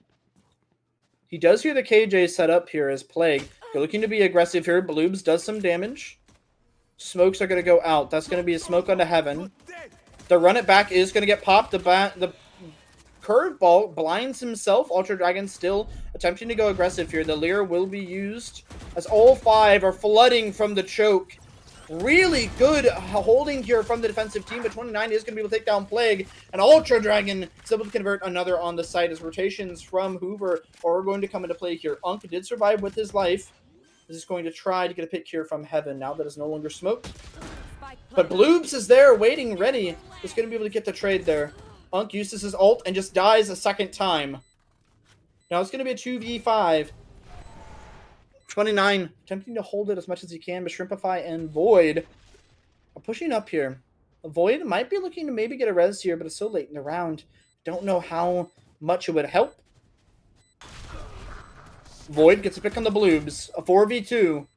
He does hear the KJ set up here as Plague. They're looking to be aggressive here. Bloobs does some damage. Smokes are going to go out. That's going to be a smoke onto Heaven. The run it back is going to get popped. The curveball blinds himself. Ultra Dragon still attempting to go aggressive here. The Leer will be used as all 5 are flooding from the choke. Really good holding here from the defensive team, but 29 is going to be able to take down Plague, and Ultra Dragon is able to convert another on the site as rotations from Hoover are going to come into play here. Unk did survive with his life. This is going to try to get a pick here from Heaven now that is no longer smoked. But Bloobs is there waiting ready. He's going to be able to get the trade there. Unk uses his ult and just dies a second time. Now it's going to be a 2v5. 29 attempting to hold it as much as he can, but Shrimpify and Void are pushing up here. Void might be looking to maybe get a res here, but it's so late in the round. Don't know how much it would help. Void gets a pick on the Bloobs. A 4v2.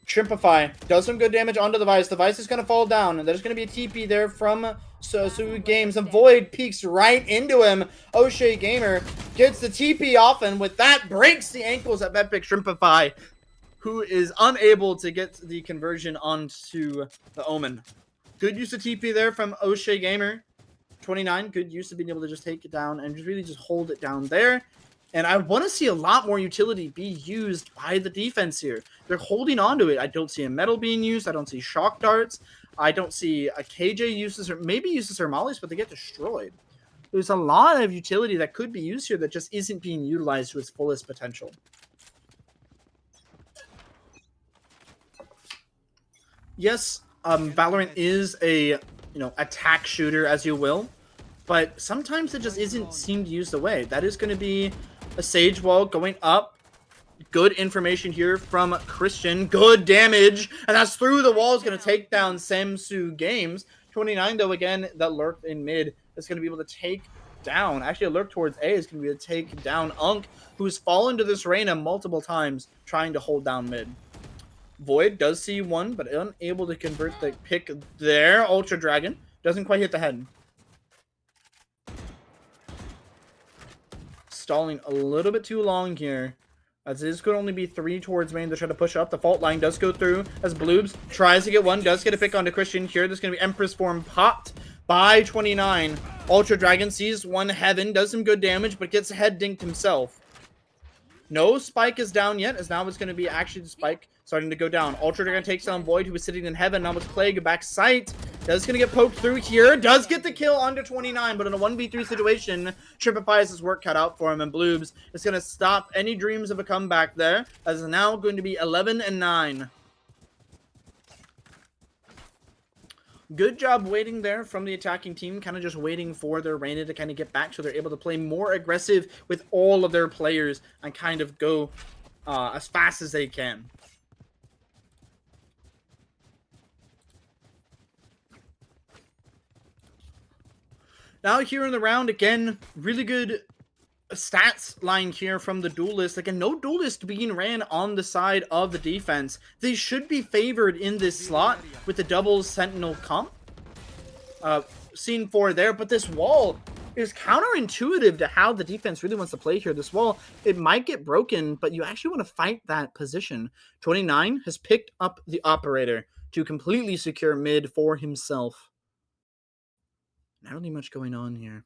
Shrimpify does some good damage onto the Vice. The Vice is going to fall down, and there's going to be a TP there from Suzu Games, and Void peeks right into him. O'Shea Gamer gets the TP off, and with that breaks the ankles of Epic Shrimpify, who is unable to get the conversion onto the Omen. Good use of TP there from O'Shea Gamer. 29, good use of being able to just take it down and just really just hold it down there. And I want to see a lot more utility be used by the defense here. They're holding on to it. I don't see a metal being used. I don't see shock darts. I don't see a KJ uses, or maybe uses her mollies, but they get destroyed. There's a lot of utility that could be used here that just isn't being utilized to its fullest potential. Yes, Valorant is a attack shooter, as you will, but sometimes it just isn't seen to use the way. That is going to be a Sage wall going up. Good information here from Christian. Good damage, and that's through the wall. Is going to take down Samsu Games. 29 though, again, that lurk in mid is going to be able to take down. Actually, a lurk towards A is going to be able to take down Unk, who's fallen to this Reyna multiple times trying to hold down mid. Void does see one, but unable to convert the pick there. Ultra Dragon doesn't quite hit the head. Stalling a little bit too long here, as this could only be 3 towards main to try to push up. The fault line does go through as Bloobs tries to get one, does get a pick onto Christian here. There's going to be Empress form popped by 29. Ultra Dragon sees one heaven, does some good damage, but gets head dinked himself. No spike is down yet, as now it's going to be actually the spike starting to go down. Ultra Dragon takes down Void, who was sitting in heaven. Now with Plague back sight. Does going to get poked through here. Does get the kill onto 29, but in a 1v3 situation, Tripify has his work cut out for him, and Bloobs is going to stop any dreams of a comeback there, as it's now going to be 11-9. Good job waiting there from the attacking team, kind of just waiting for their Reyna to kind of get back so they're able to play more aggressive with all of their players and kind of go as fast as they can. Now here in the round, again, really good stats line here from the duelist. Again, no duelist being ran on the side of the defense. They should be favored in this slot with the double sentinel comp scene 4 there, but this wall is counterintuitive to how the defense really wants to play here. This wall, it might get broken, but you actually want to fight that position. 29 has picked up the operator to completely secure mid for himself. Not really much going on here.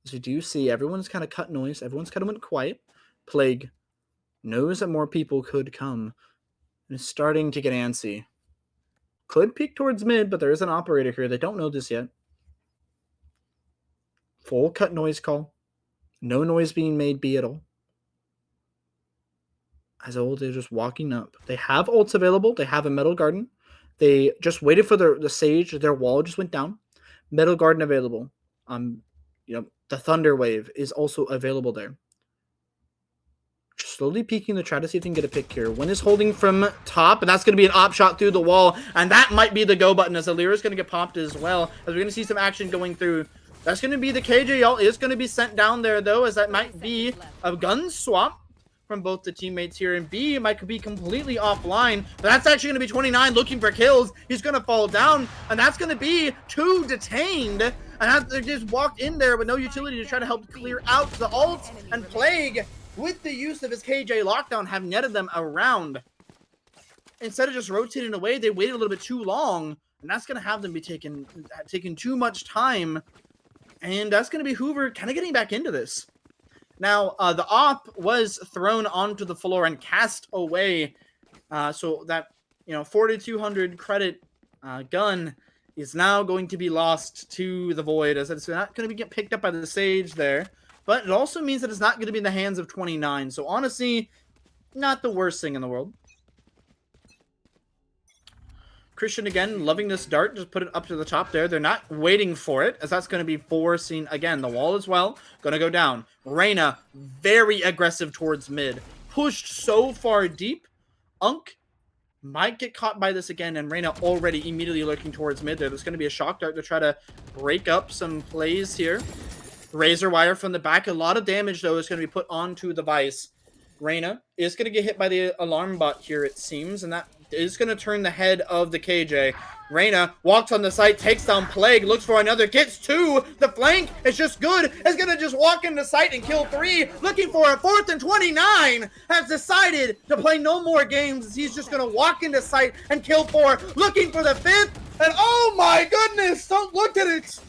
As you do see, everyone's kind of cut noise. Everyone's kind of went quiet. Plague knows that more people could come and is starting to get antsy. Could peek towards mid, but there is an operator here. They don't know this yet. Full cut noise call. No noise being made B at all. As old, they're just walking up. They have ults available. They have a Metal Garden. They just waited for the Sage. Their wall just went down. Metal Garden available. The Thunder Wave is also available there. Just slowly peeking to try to see if they can get a pick here. One is holding from top, and that's going to be an op shot through the wall, and that might be the go button, as Alira is going to get popped as well, as we're going to see some action going through. That's going to be the KJ ult is going to be sent down there, though, as that might be a gun swap from both the teammates here, and B might be completely offline, but that's actually going to be 29 looking for kills. He's going to fall down, and that's going to be 2 detained, and they just walked in there with no utility to try to help clear out the ult, and Plague, with the use of his KJ lockdown, have netted them around. Instead of just rotating away, they waited a little bit too long, and that's going to have them be taking too much time, and that's going to be Hoover kind of getting back into this. Now, the op was thrown onto the floor and cast away, so that 4,200 credit gun is now going to be lost to the Void, as it's not going to get picked up by the Sage there, but it also means that it's not going to be in the hands of 29, so honestly, not the worst thing in the world. Christian, again, loving this dart. Just put it up to the top there. They're not waiting for it, as that's going to be forcing, again, the wall as well. Going to go down. Reyna, very aggressive towards mid. Pushed so far deep. Unk might get caught by this again, and Reyna already immediately looking towards mid there. There's going to be a shock dart to try to break up some plays here. Razor wire from the back. A lot of damage, though, is going to be put onto the Vice. Reyna is going to get hit by the alarm bot here, it seems, and that is going to turn the head of the KJ. Reyna walks on the site, takes down Plague, looks for another, gets 2. The flank is just good. Is going to just walk into site and kill 3. Looking for a 4th and 29. Has decided to play no more games. He's just going to walk into site and kill 4. Looking for the 5th. And oh my goodness, don't look at it.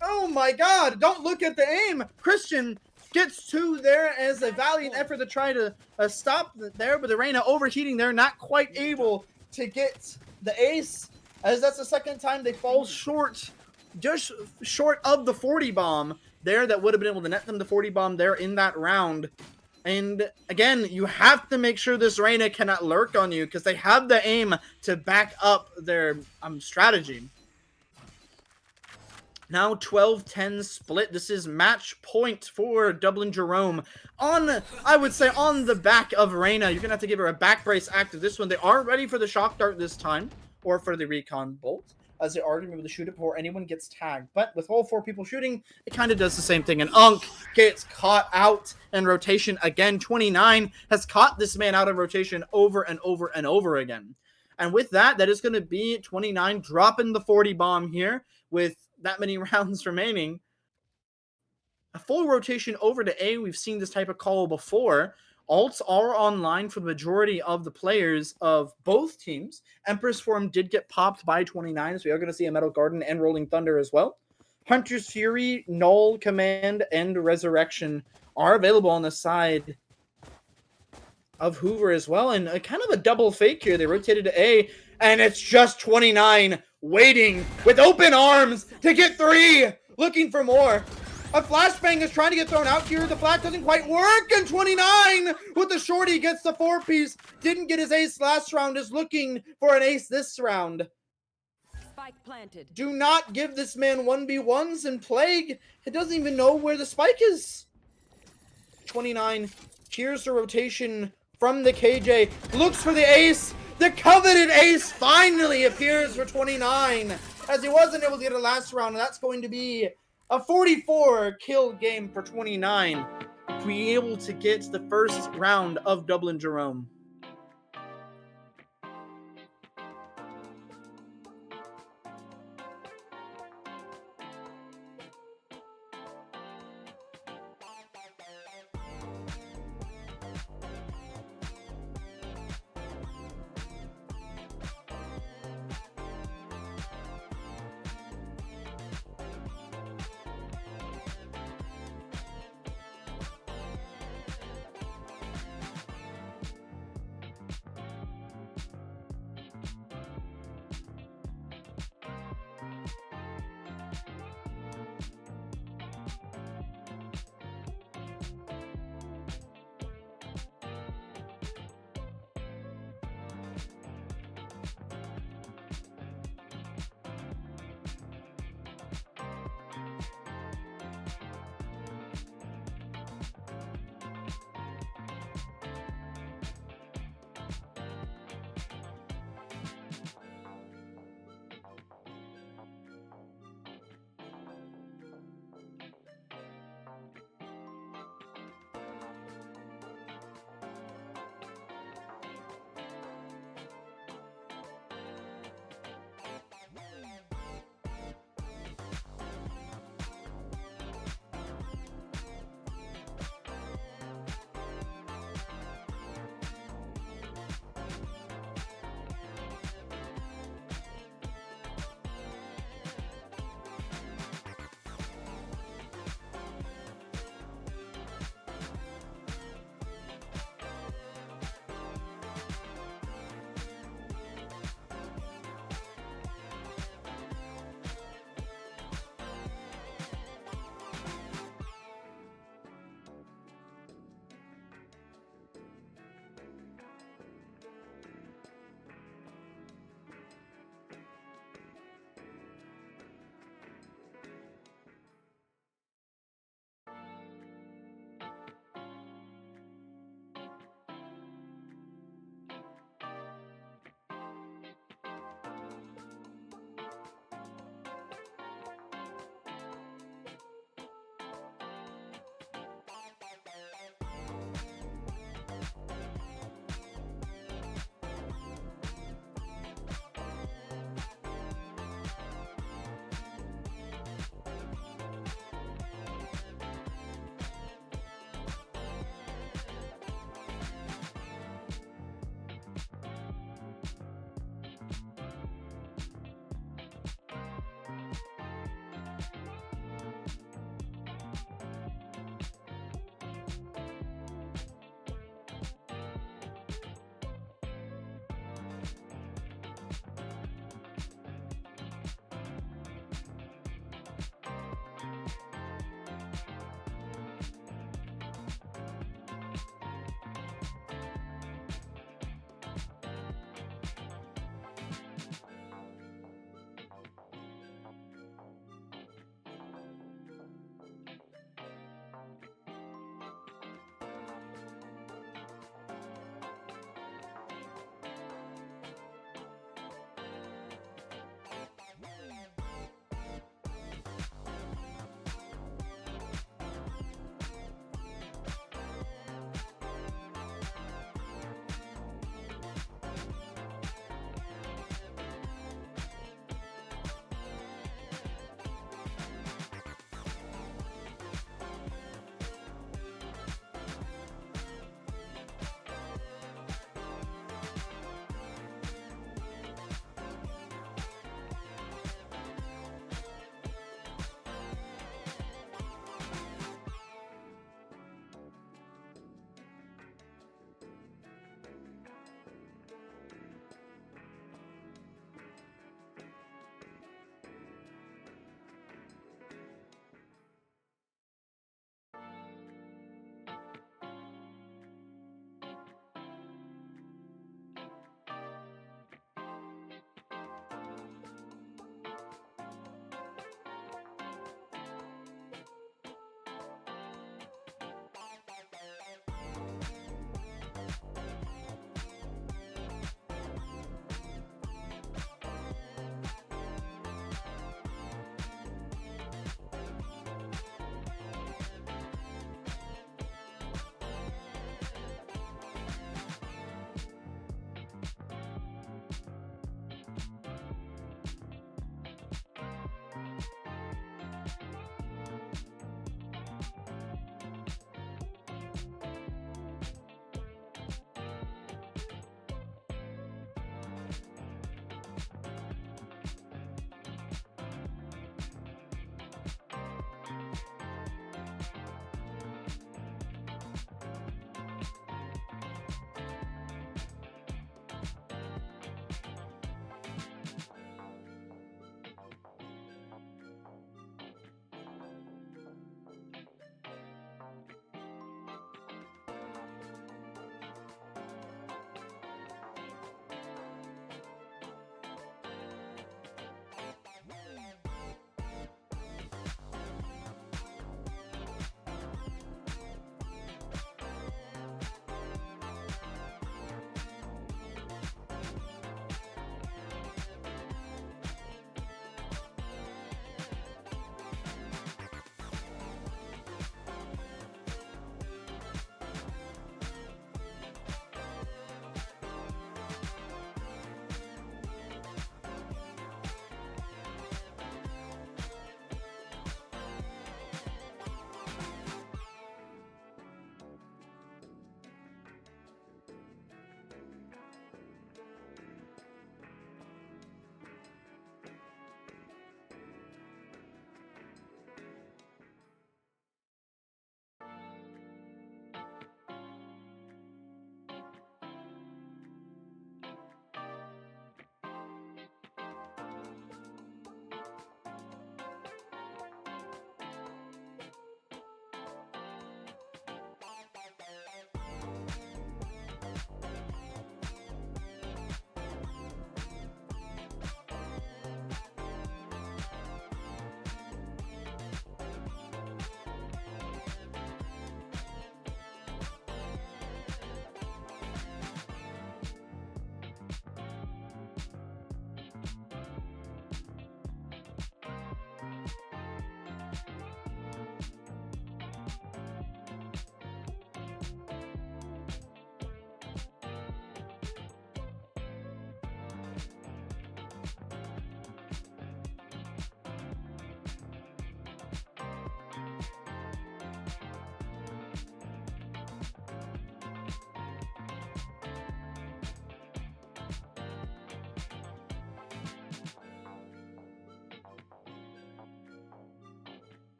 Oh my God, don't look at the aim. Christian Gets 2 there as a valiant effort to try to stop there, but the Reyna overheating there, not quite able to get the ace, as that's the second time they fall short, just short of the 40 bomb there. That would have been able to net them the 40 bomb there in that round. And again, you have to make sure this Reyna cannot lurk on you, because they have the aim to back up their strategy. Now 12-10 split. This is match point for Dublin Jerome. I would say, on the back of Reyna. You're going to have to give her a back brace active this one. They are ready for the shock dart this time, or for the recon bolt, as they are going to be able to shoot it before anyone gets tagged. But with all 4 people shooting, it kind of does the same thing. And Unk gets caught out in rotation again. 29 has caught this man out of rotation over and over and over again. And with that, that is going to be 29 dropping the 40 bomb here with that many rounds remaining. A full rotation over to A. We've seen this type of call before. Alts are online for the majority of the players of both teams. Empress Form did get popped by 29, so we are going to see a Metal Garden and Rolling Thunder as well. Hunter's Fury, Null, Command, and Resurrection are available on the side of Hoover as well. And kind of a double fake here. They rotated to A, and it's just 29 waiting with open arms to get 3, looking for more. A flashbang is trying to get thrown out here. The flash doesn't quite work, and 29 with the shorty gets the 4-piece. Didn't get his ace last round, is looking for an ace this round. Spike planted. Do not give this man 1v1s in Plague. He doesn't even know where the spike is. 29 cheers the rotation from the KJ. Looks for the ace. The coveted ace finally appears for 29, as he wasn't able to get it last round. And that's going to be a 44 kill game for 29. To be able to get the first round of Dublin Jerome.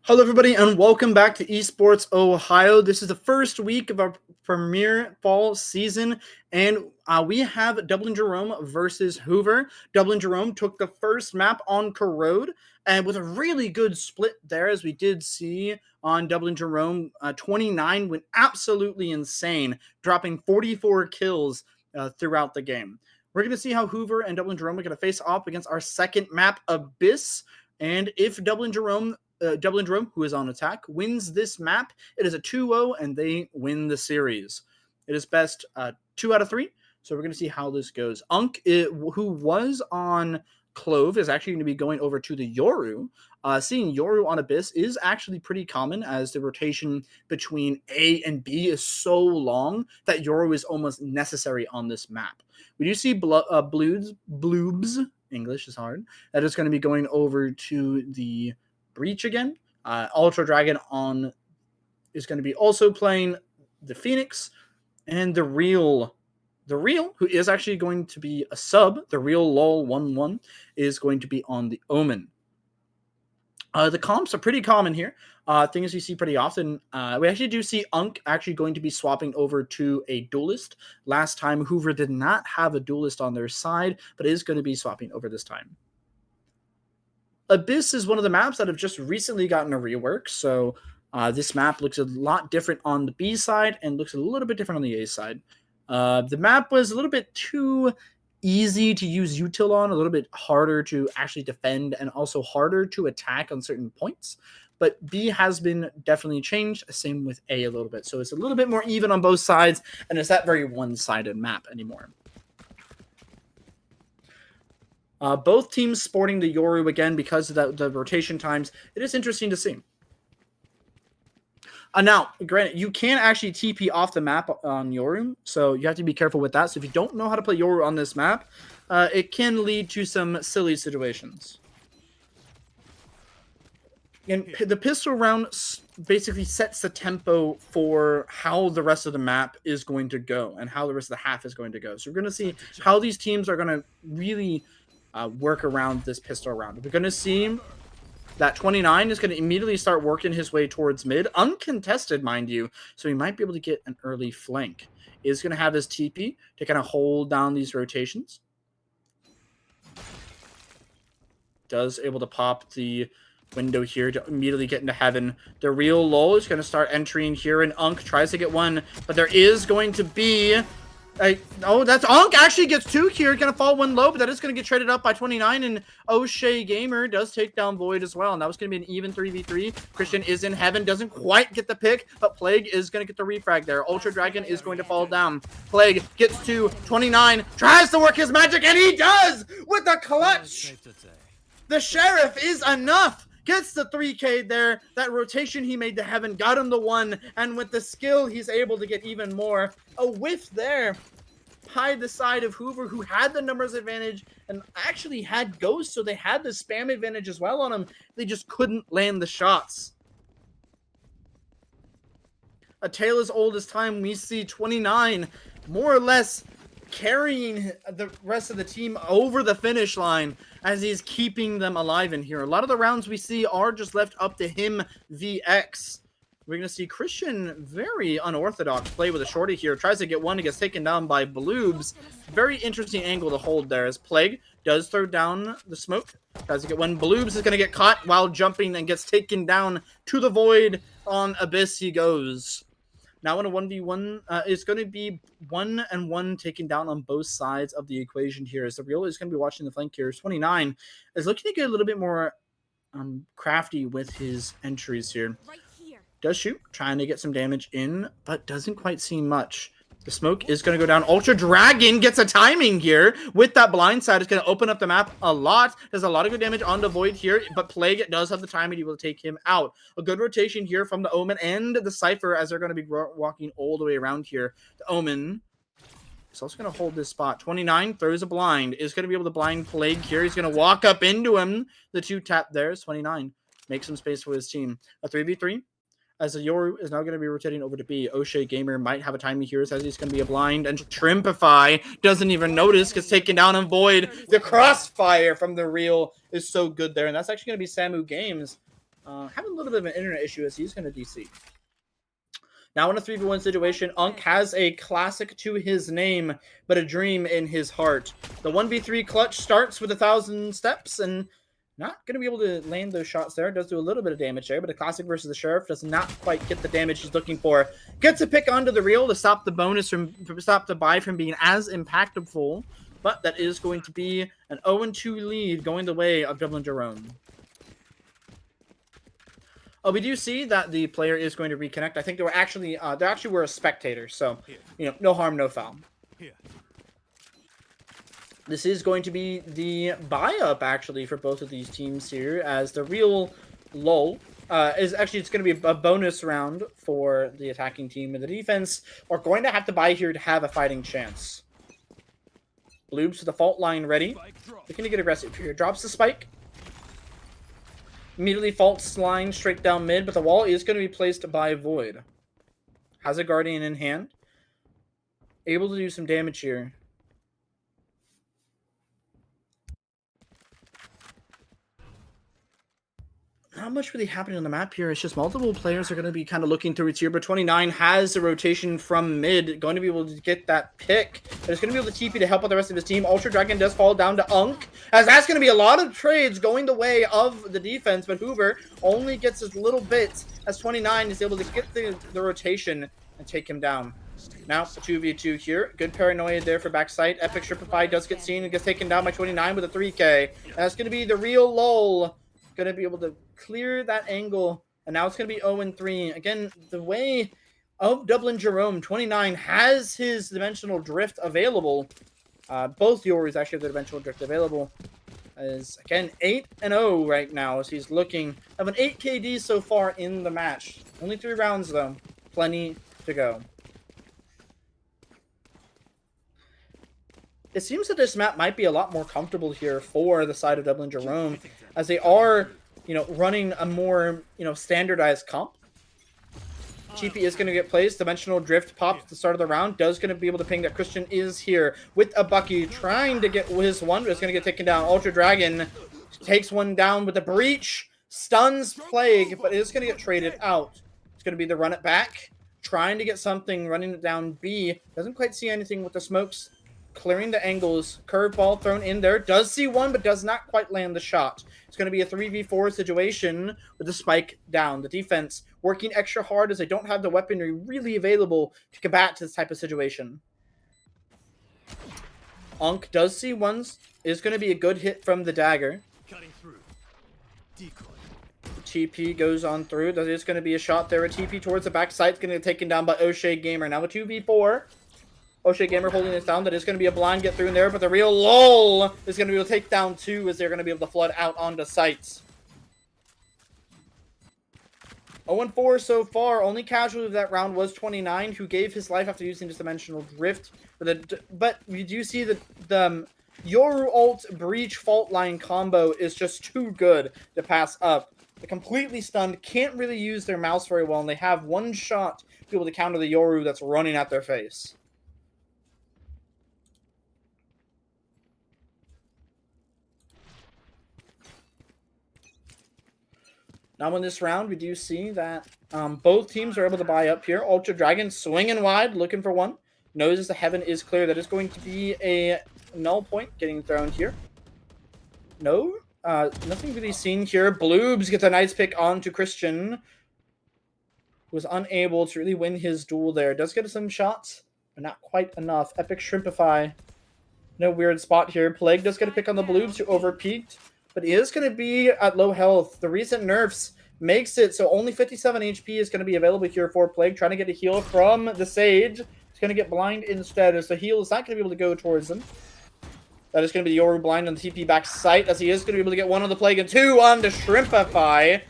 Hello, everybody, and welcome back to Esports Ohio. This is the first week of our premier fall season, and we have Dublin Jerome versus Hoover. Dublin Jerome took the first map on Corrode, and with a really good split there, as we did see on Dublin Jerome. 29 went absolutely insane, dropping 44 kills throughout the game. We're going to see how Hoover and Dublin Jerome are going to face off against our second map, Abyss. And if Dublin Jerome, who is on attack, wins this map, it is a 2-0, and they win the series. It is best 2 out of 3, so we're going to see how this goes. Unk, who was on Clove, is actually going to be going over to the Yoru. Seeing Yoru on Abyss is actually pretty common, as the rotation between A and B is so long that Yoru is almost necessary on this map. We do see Bloobs, English is hard, that is going to be going over to the Breach again. Ultra Dragon is going to be also playing the Phoenix, and the real, who is actually going to be a sub, the real lol 1-1, is going to be on the Omen. The comps are pretty common here. Things you see pretty often. We actually do see Unk actually going to be swapping over to a duelist. Last time, Hoover did not have a duelist on their side, but is going to be swapping over this time. Abyss is one of the maps that have just recently gotten a rework, so this map looks a lot different on the B side and looks a little bit different on the A side. The map was a little bit too easy to use util on, a little bit harder to actually defend, and also harder to attack on certain points. But B has been definitely changed, same with A a little bit. So it's a little bit more even on both sides, and it's that very one-sided map anymore. Both teams sporting the Yoru again because of the rotation times. It is interesting to see. Now, granted, you can actually TP off the map on Yoru, so you have to be careful with that. So if you don't know how to play Yoru on this map, it can lead to some silly situations. And the pistol round basically sets the tempo for how the rest of the map is going to go and how the rest of the half is going to go. So we're going to see how these teams are going to really work around this pistol round. We're going to see that 29 is going to immediately start working his way towards mid, uncontested, mind you, so he might be able to get an early flank. Is going to have his TP to kind of hold down these rotations. Does able to pop the window here to immediately get into heaven. The real low is going to start entering here, and Unk tries to get one, but there is going to be oh, that's Unk actually gets 2 here. Gonna fall 1 low, but that is gonna get traded up by 29, and O'Shea Gamer does take down Void as well, and that was gonna be an even 3v3. Christian is in heaven, doesn't quite get the pick, but Plague is gonna get the refrag there. Ultra Dragon is going to fall down. Plague gets to 29, tries to work his magic, and he does with the clutch. The Sheriff is enough. Gets the 3K there. That rotation he made to heaven got him the 1. And with the skill, he's able to get even more. A whiff there by the side of Hoover, who had the numbers advantage and actually had Ghost, so they had the spam advantage as well on him. They just couldn't land the shots. A tale as old as time. We see 29 more or less carrying the rest of the team over the finish line as he's keeping them alive in here. A lot of the rounds we see are just left up to him VX. We're going to see Christian very unorthodox play with a shorty here. Tries to get one and gets taken down by Bloobs. Very interesting angle to hold there as Plague does throw down the smoke. Tries to get one. Bloobs is going to get caught while jumping and gets taken down to the void. On Abyss he goes. Now in a 1v1, it's going to be 1-1 taken down on both sides of the equation here. As the real is going to be watching the flank here. 29 is looking to get a little bit more crafty with his entries here. Does shoot, trying to get some damage in, but doesn't quite see much. The smoke is going to go down. Ultra Dragon gets a timing here with that blind side. It's going to open up the map a lot. There's a lot of good damage on the Void here, but Plague does have the timing to be able to take him out. A good rotation here from the Omen and the Cypher as they're going to be walking all the way around here. The Omen is also going to hold this spot. 29 throws a blind. Is going to be able to blind Plague here. He's going to walk up into him. The 2-tap there is 29. Make some space for his team. A 3v3. As the Yoru is now going to be rotating over to B. O'Shea Gamer might have a timing here, says he's going to be a blind, and Trimpify doesn't even notice, gets taken down on Void. The crossfire from the real is so good there, and that's actually going to be Samu Games Having a little bit of an internet issue as he's going to DC. Now in a 3v1 situation, Unk has a classic to his name, but a dream in his heart. The 1v3 clutch starts with 1,000 steps, and not going to be able to land those shots there. It does do a little bit of damage there, but a classic versus the Sheriff does not quite get the damage he's looking for. Gets a pick onto the reel to stop the bonus stop the buy from being as impactful, but that is going to be an 0-2 lead going the way of Dublin Jerome. Oh, we do see that the player is going to reconnect. I think they actually were a spectator, so no harm, no foul. This is going to be the buy-up, actually, for both of these teams here, as the real lull is actually, it's going to be a bonus round for the attacking team, and the defense are going to have to buy here to have a fighting chance. Bloobs to the fault line ready. Looking to get aggressive here. Drops the spike. Immediately faults line straight down mid, but the wall is going to be placed by Void. Has a Guardian in hand. Able to do some damage here. Not much really happening on the map here. It's just multiple players are going to be kind of looking towards here, but 29 has a rotation from mid, going to be able to get that pick. But it's going to be able to TP to help out the rest of his team. Ultra Dragon does fall down to Unk, as that's going to be a lot of trades going the way of the defense, but Hoover only gets his little bits as 29 is able to get the rotation and take him down. Now, 2v2 here. Good paranoia there for backside. Epic Stripify does get seen and gets taken down by 29 with a 3k. And that's going to be the real lull. Going to be able to clear that angle, and now it's going to be 0-3. Again, the way of Dublin Jerome, 29 has his Dimensional Drift available. Both Yoris actually have their Dimensional Drift available. As again, 8-0 right now, as he's looking of an 8 KD so far in the match. Only 3 rounds though, plenty to go. It seems that this map might be a lot more comfortable here for the side of Dublin Jerome, as they are, running a more, standardized comp. TP is going to get placed. Dimensional Drift pops at the start of the round. Does going to be able to ping that Christian is here with a Bucky, trying to get his one, but it's going to get taken down. Ultra Dragon takes one down with a breach, stuns Plague, but is going to get traded out. It's going to be the run it back, trying to get something, running it down B. Doesn't quite see anything with the smokes. Clearing the angles, curveball thrown in there, does see one, but does not quite land the shot. It's going to be a 3v4 situation with the spike down. The defense working extra hard as they don't have the weaponry really available to combat this type of situation. Unk does see ones, is going to be a good hit from the dagger. Cutting through. Decoy. TP goes on through. There is going to be a shot there. A TP towards the backside. It's going to get taken down by O'Shea Gamer. Now a 2v4. O'Shea Gamer holding this down. That is going to be a blind get through in there, but the real lull is going to be able to take down 2 as they're going to be able to flood out onto sites. 0-4 so far. Only casualty of that round was 29, who gave his life after using this Dimensional Drift. But we do see that the Yoru ult Breach Fault Line combo is just too good to pass up. They're completely stunned, can't really use their mouse very well, and they have one shot to be able to counter the Yoru that's running at their face. Now in this round, we do see that both teams are able to buy up here. Ultra Dragon swinging wide, looking for one. Knows the heaven is clear. That is going to be a null point getting thrown here. No, nothing really seen here. Bloobs gets a nice pick onto Christian, who was unable to really win his duel there. Does get some shots, but not quite enough. Epic Shrimpify. No weird spot here. Plague does get a pick on the Bloobs, who overpeaked, but he is going to be at low health. The recent nerfs makes it so only 57 HP is going to be available here for Plague, trying to get a heal from the Sage. He's going to get blind instead, as the heal is not going to be able to go towards him. That is going to be the Yoru blind on the TP back sight, as he is going to be able to get one on the Plague and 2 on the Shrimpify.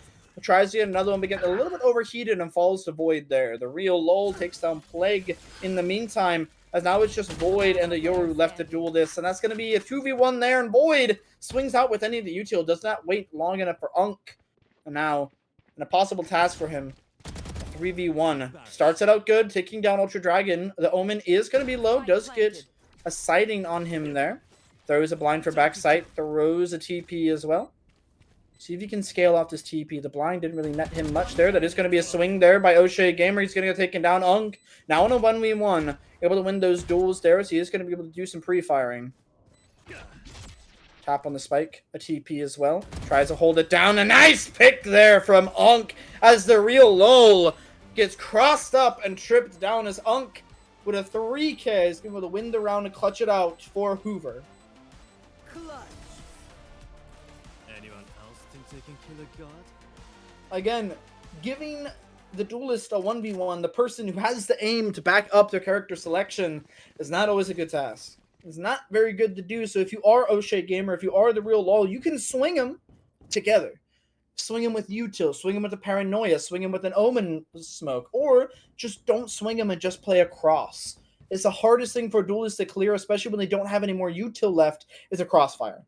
Tries to get another one, but gets a little bit overheated and falls to Void there. The real lull takes down Plague in the meantime, as now it's just Void and the Yoru left to duel this. And that's going to be a 2v1 there, and Void swings out with any of the util. Does not wait long enough for Unk. And now, an impossible task for him. 3v1. Starts it out good, taking down Ultra Dragon. The Omen is going to be low. Does get a sighting on him there. Throws a blind for back sight. Throws a TP as well. See if he can scale off this TP. The blind didn't really net him much there. That is going to be a swing there by O'Shea Gamer. He's going to get taken down. Unk now in a 1v1. Able to win those duels there. So he is going to be able to do some pre-firing. Tap on the spike. A TP as well. Tries to hold it down. A nice pick there from Unk as the real LOL gets crossed up and tripped down as Unk with a 3K is able to win the round and clutch it out for Hoover. Clutch. Anyone else think they can kill a god? Again, giving the duelist a 1v1, the person who has the aim to back up their character selection, is not always a good task. It's not very good to do. So if you are O'Shea Gamer, if you are the real LOL, you can swing them together. Swing him with util, swing him with a paranoia, swing him with an omen smoke, or just don't swing him and just play across. It's the hardest thing for duelists to clear, especially when they don't have any more util left, is a crossfire.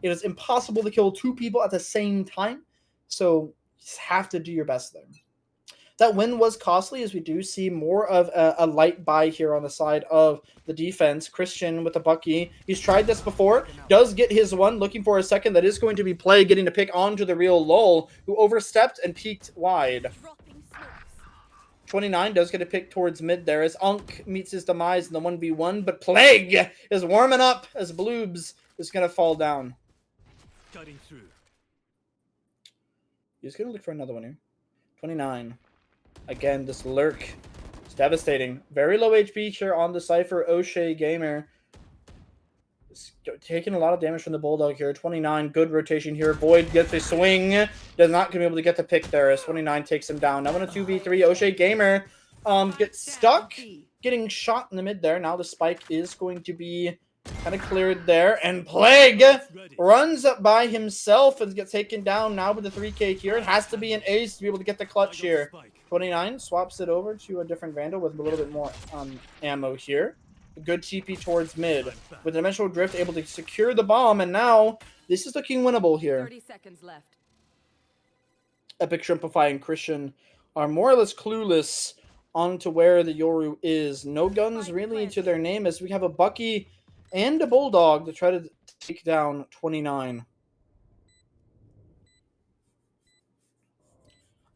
It is impossible to kill 2 people at the same time, so you just have to do your best there. That win was costly, as we do see more of a light buy here on the side of the defense. Christian with the Bucky. He's tried this before. Does get his one. Looking for a second. That is going to be play. Getting to pick onto the real LOL, who overstepped and peeked wide. 29 does get a pick towards mid there as Unk meets his demise in the 1v1. But Plague is warming up as Bloobs is going to fall down. Cutting through. He's going to look for another one here. 29. Again, this lurk is devastating. Very low HP here on the Cypher. O'Shea Gamer is taking a lot of damage from the Bulldog here. 29, good rotation here. Void gets a swing. Does not going to be able to get the pick there as 29 takes him down. Now in a 2v3, O'Shea Gamer gets stuck. Getting shot in the mid there. Now the spike is going to be kind of cleared there. And Plague runs up by himself and gets taken down now with the 3K here. It has to be an ace to be able to get the clutch here. 29 swaps it over to a different Vandal with a little bit more ammo here. A good TP towards mid. With Dimensional Drift able to secure the bomb. And now this is looking winnable here. 30 seconds left. Epic Shrimpify and Christian are more or less clueless onto where the Yoru is. No guns really to their name as we have a Bucky and a Bulldog to try to take down 29.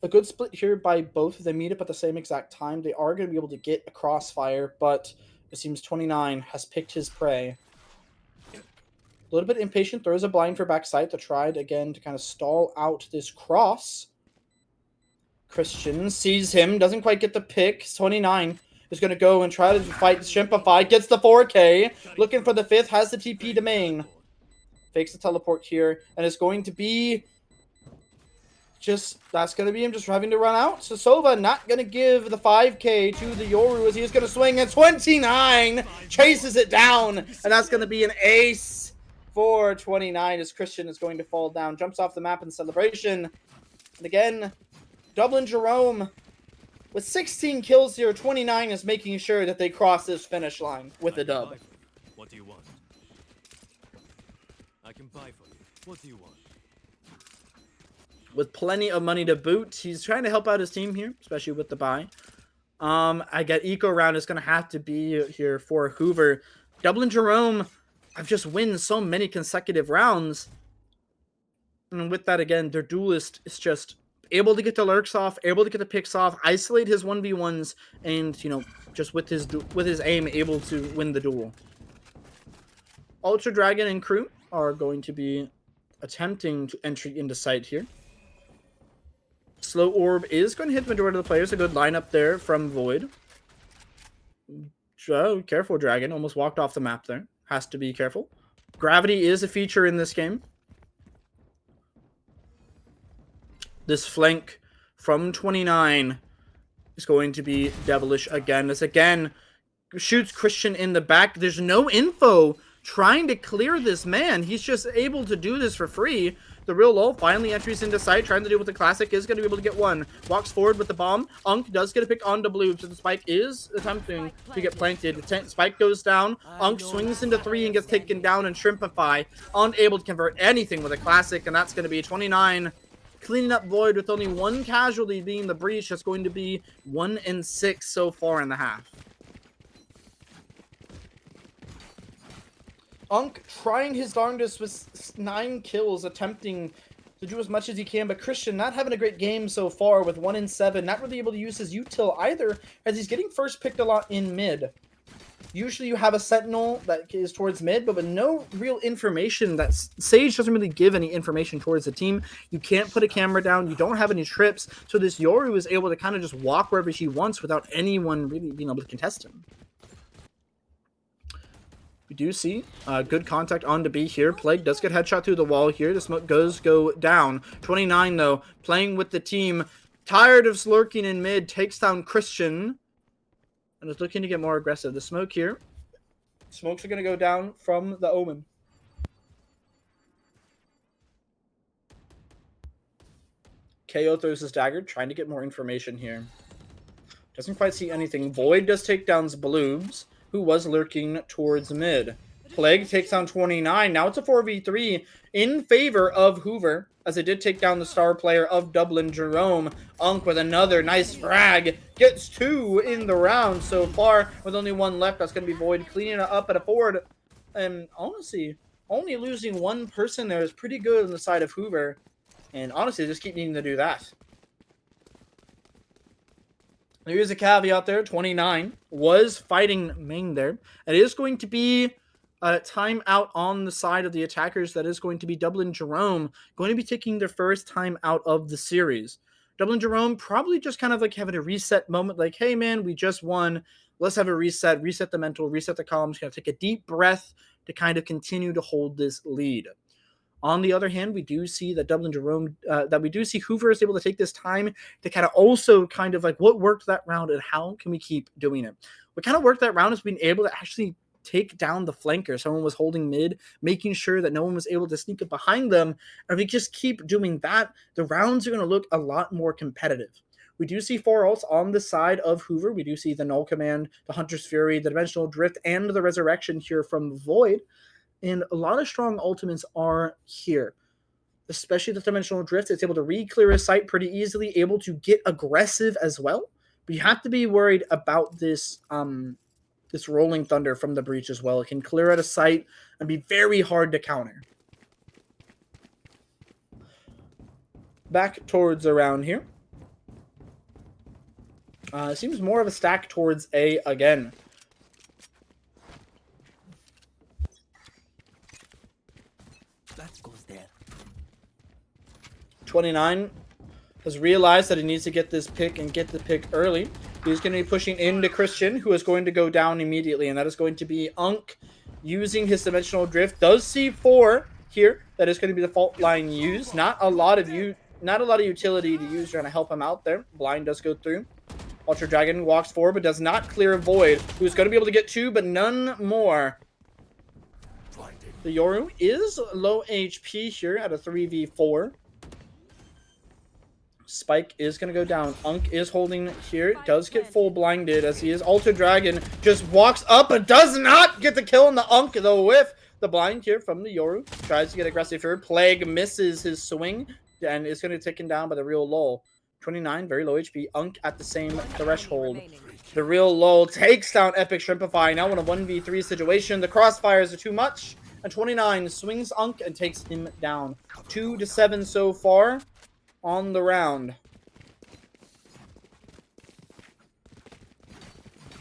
A good split here by both. They meet up at the same exact time. They are going to be able to get a crossfire, but it seems 29 has picked his prey. A little bit impatient. Throws a blind for backside to try again to kind of stall out this cross. Christian sees him. Doesn't quite get the pick. 29 is going to go and try to fight Shrimpify. Gets the 4K. Looking for the 5th. Has the TP to main. Fakes the teleport here. And it's going to be that's going to be him just having to run out. So Sova not going to give the 5K to the Yoru as he is going to swing. And 29 chases it down. And that's going to be an ace for 29 as Christian is going to fall down. Jumps off the map in celebration. And again, Dublin Jerome with 16 kills here. 29 is making sure that they cross this finish line with a dub. What do you want? I can buy for you. What do you want? With plenty of money to boot, he's trying to help out his team here, especially with the buy. I get eco round is going to have to be here for Hoover. Dublin Jerome, I've just won so many consecutive rounds. And with that, again, their duelist is just able to get the lurks off, able to get the picks off, isolate his 1v1s, and, you know, just with his aim, able to win the duel. Ultra Dragon and crew are going to be attempting to entry into sight here. Slow Orb is going to hit the majority of the players. A good lineup there from Void. Careful, Dragon. Almost walked off the map there. Has to be careful. Gravity is a feature in this game. This flank from 29 is going to be devilish again. This again shoots Christian in the back. There's no info trying to clear this man. He's just able to do this for free. The real LOL finally entries into sight, trying to deal with the classic. Is going to be able to get one. Walks forward with the bomb. Unk does get a pick onto Blue, so the spike is attempting to get planted. Spike goes down. Unk swings into 3 and gets taken down, and Shrimpify unable to convert anything with a classic, and that's going to be 29. Cleaning up Void with only 1 casualty being the breach. That's going to be 1 and 6 so far in the half. Unk trying his darndest with 9 kills, attempting to do as much as he can, but Christian not having a great game so far with 1 in 7, not really able to use his util either, as he's getting first picked a lot in mid. Usually you have a sentinel that is towards mid, but with no real information, that Sage doesn't really give any information towards the team. You can't put a camera down, you don't have any trips, so this Yoru is able to kind of just walk wherever he wants without anyone really being able to contest him. We do see good contact on to B here. Plague does get headshot through the wall here. The smoke does go down. 29, though, playing with the team. Tired of lurking in mid, takes down Christian. And is looking to get more aggressive. The smoke here. Smokes are going to go down from the Omen. KO throws his dagger, trying to get more information here. Doesn't quite see anything. Void does take down Bloobs, who was lurking towards mid. Plague takes down 29. Now it's a 4v3 in favor of Hoover, as they did take down the star player of Dublin, Jerome. Unk with another nice frag. Gets 2 in the round so far, with only 1 left. That's going to be Void cleaning it up at a forward. And honestly, only losing 1 person there is pretty good on the side of Hoover. And honestly, just keep needing to do that. There is a caveat there. 29 was fighting main there. It is going to be a timeout on the side of the attackers. That is going to be Dublin Jerome going to be taking their first time out of the series. Dublin Jerome probably just kind of like having a reset moment. Like, hey, man, we just won. Let's have a reset. Reset the mental. Reset the columns. Kind of take a deep breath to kind of continue to hold this lead. On the other hand, we do see that Hoover is able to take this time to kind of also kind of like what worked that round and how can we keep doing it. What kind of worked that round is being able to actually take down the flanker. Someone was holding mid, making sure that no one was able to sneak up behind them. And if we just keep doing that, the rounds are going to look a lot more competitive. We do see 4 ults on the side of Hoover. We do see the Null Command, the Hunter's Fury, the Dimensional Drift, and the Resurrection here from Void. And a lot of strong ultimates are here, especially the Dimensional Drift. It's able to re-clear a site pretty easily, able to get aggressive as well. But you have to be worried about this this Rolling Thunder from the Breach as well. It can clear out a site and be very hard to counter. Back towards around here. It seems more of a stack towards A again. That goes there. 29 has realized that he needs to get this pick and get the pick early. He's going to be pushing into Christian, who is going to go down immediately, and that is going to be Unk using his Dimensional Drift. Does see 4 here. That is going to be the fault line used. Not a lot of utility to use trying to help him out there. Blind does go through. Ultra Dragon walks forward, but does not clear Void, who's going to be able to get 2, but none more. The Yoru is low HP here at a 3v4. Spike is going to go down. Unk is holding here. Does get full blinded as he is. Ultra Dragon just walks up but does not get the kill on the Unk, though, with the blind here from the Yoru. Tries to get aggressive here. Plague misses his swing and is going to be taken down by the real LOL. 29, very low HP. Unk at the same threshold. The real LOL takes down Epic Shrimpify. Now in a 1v3 situation. The crossfires are too much. And 29 swings Unk and takes him down. 2-7 so far on the round.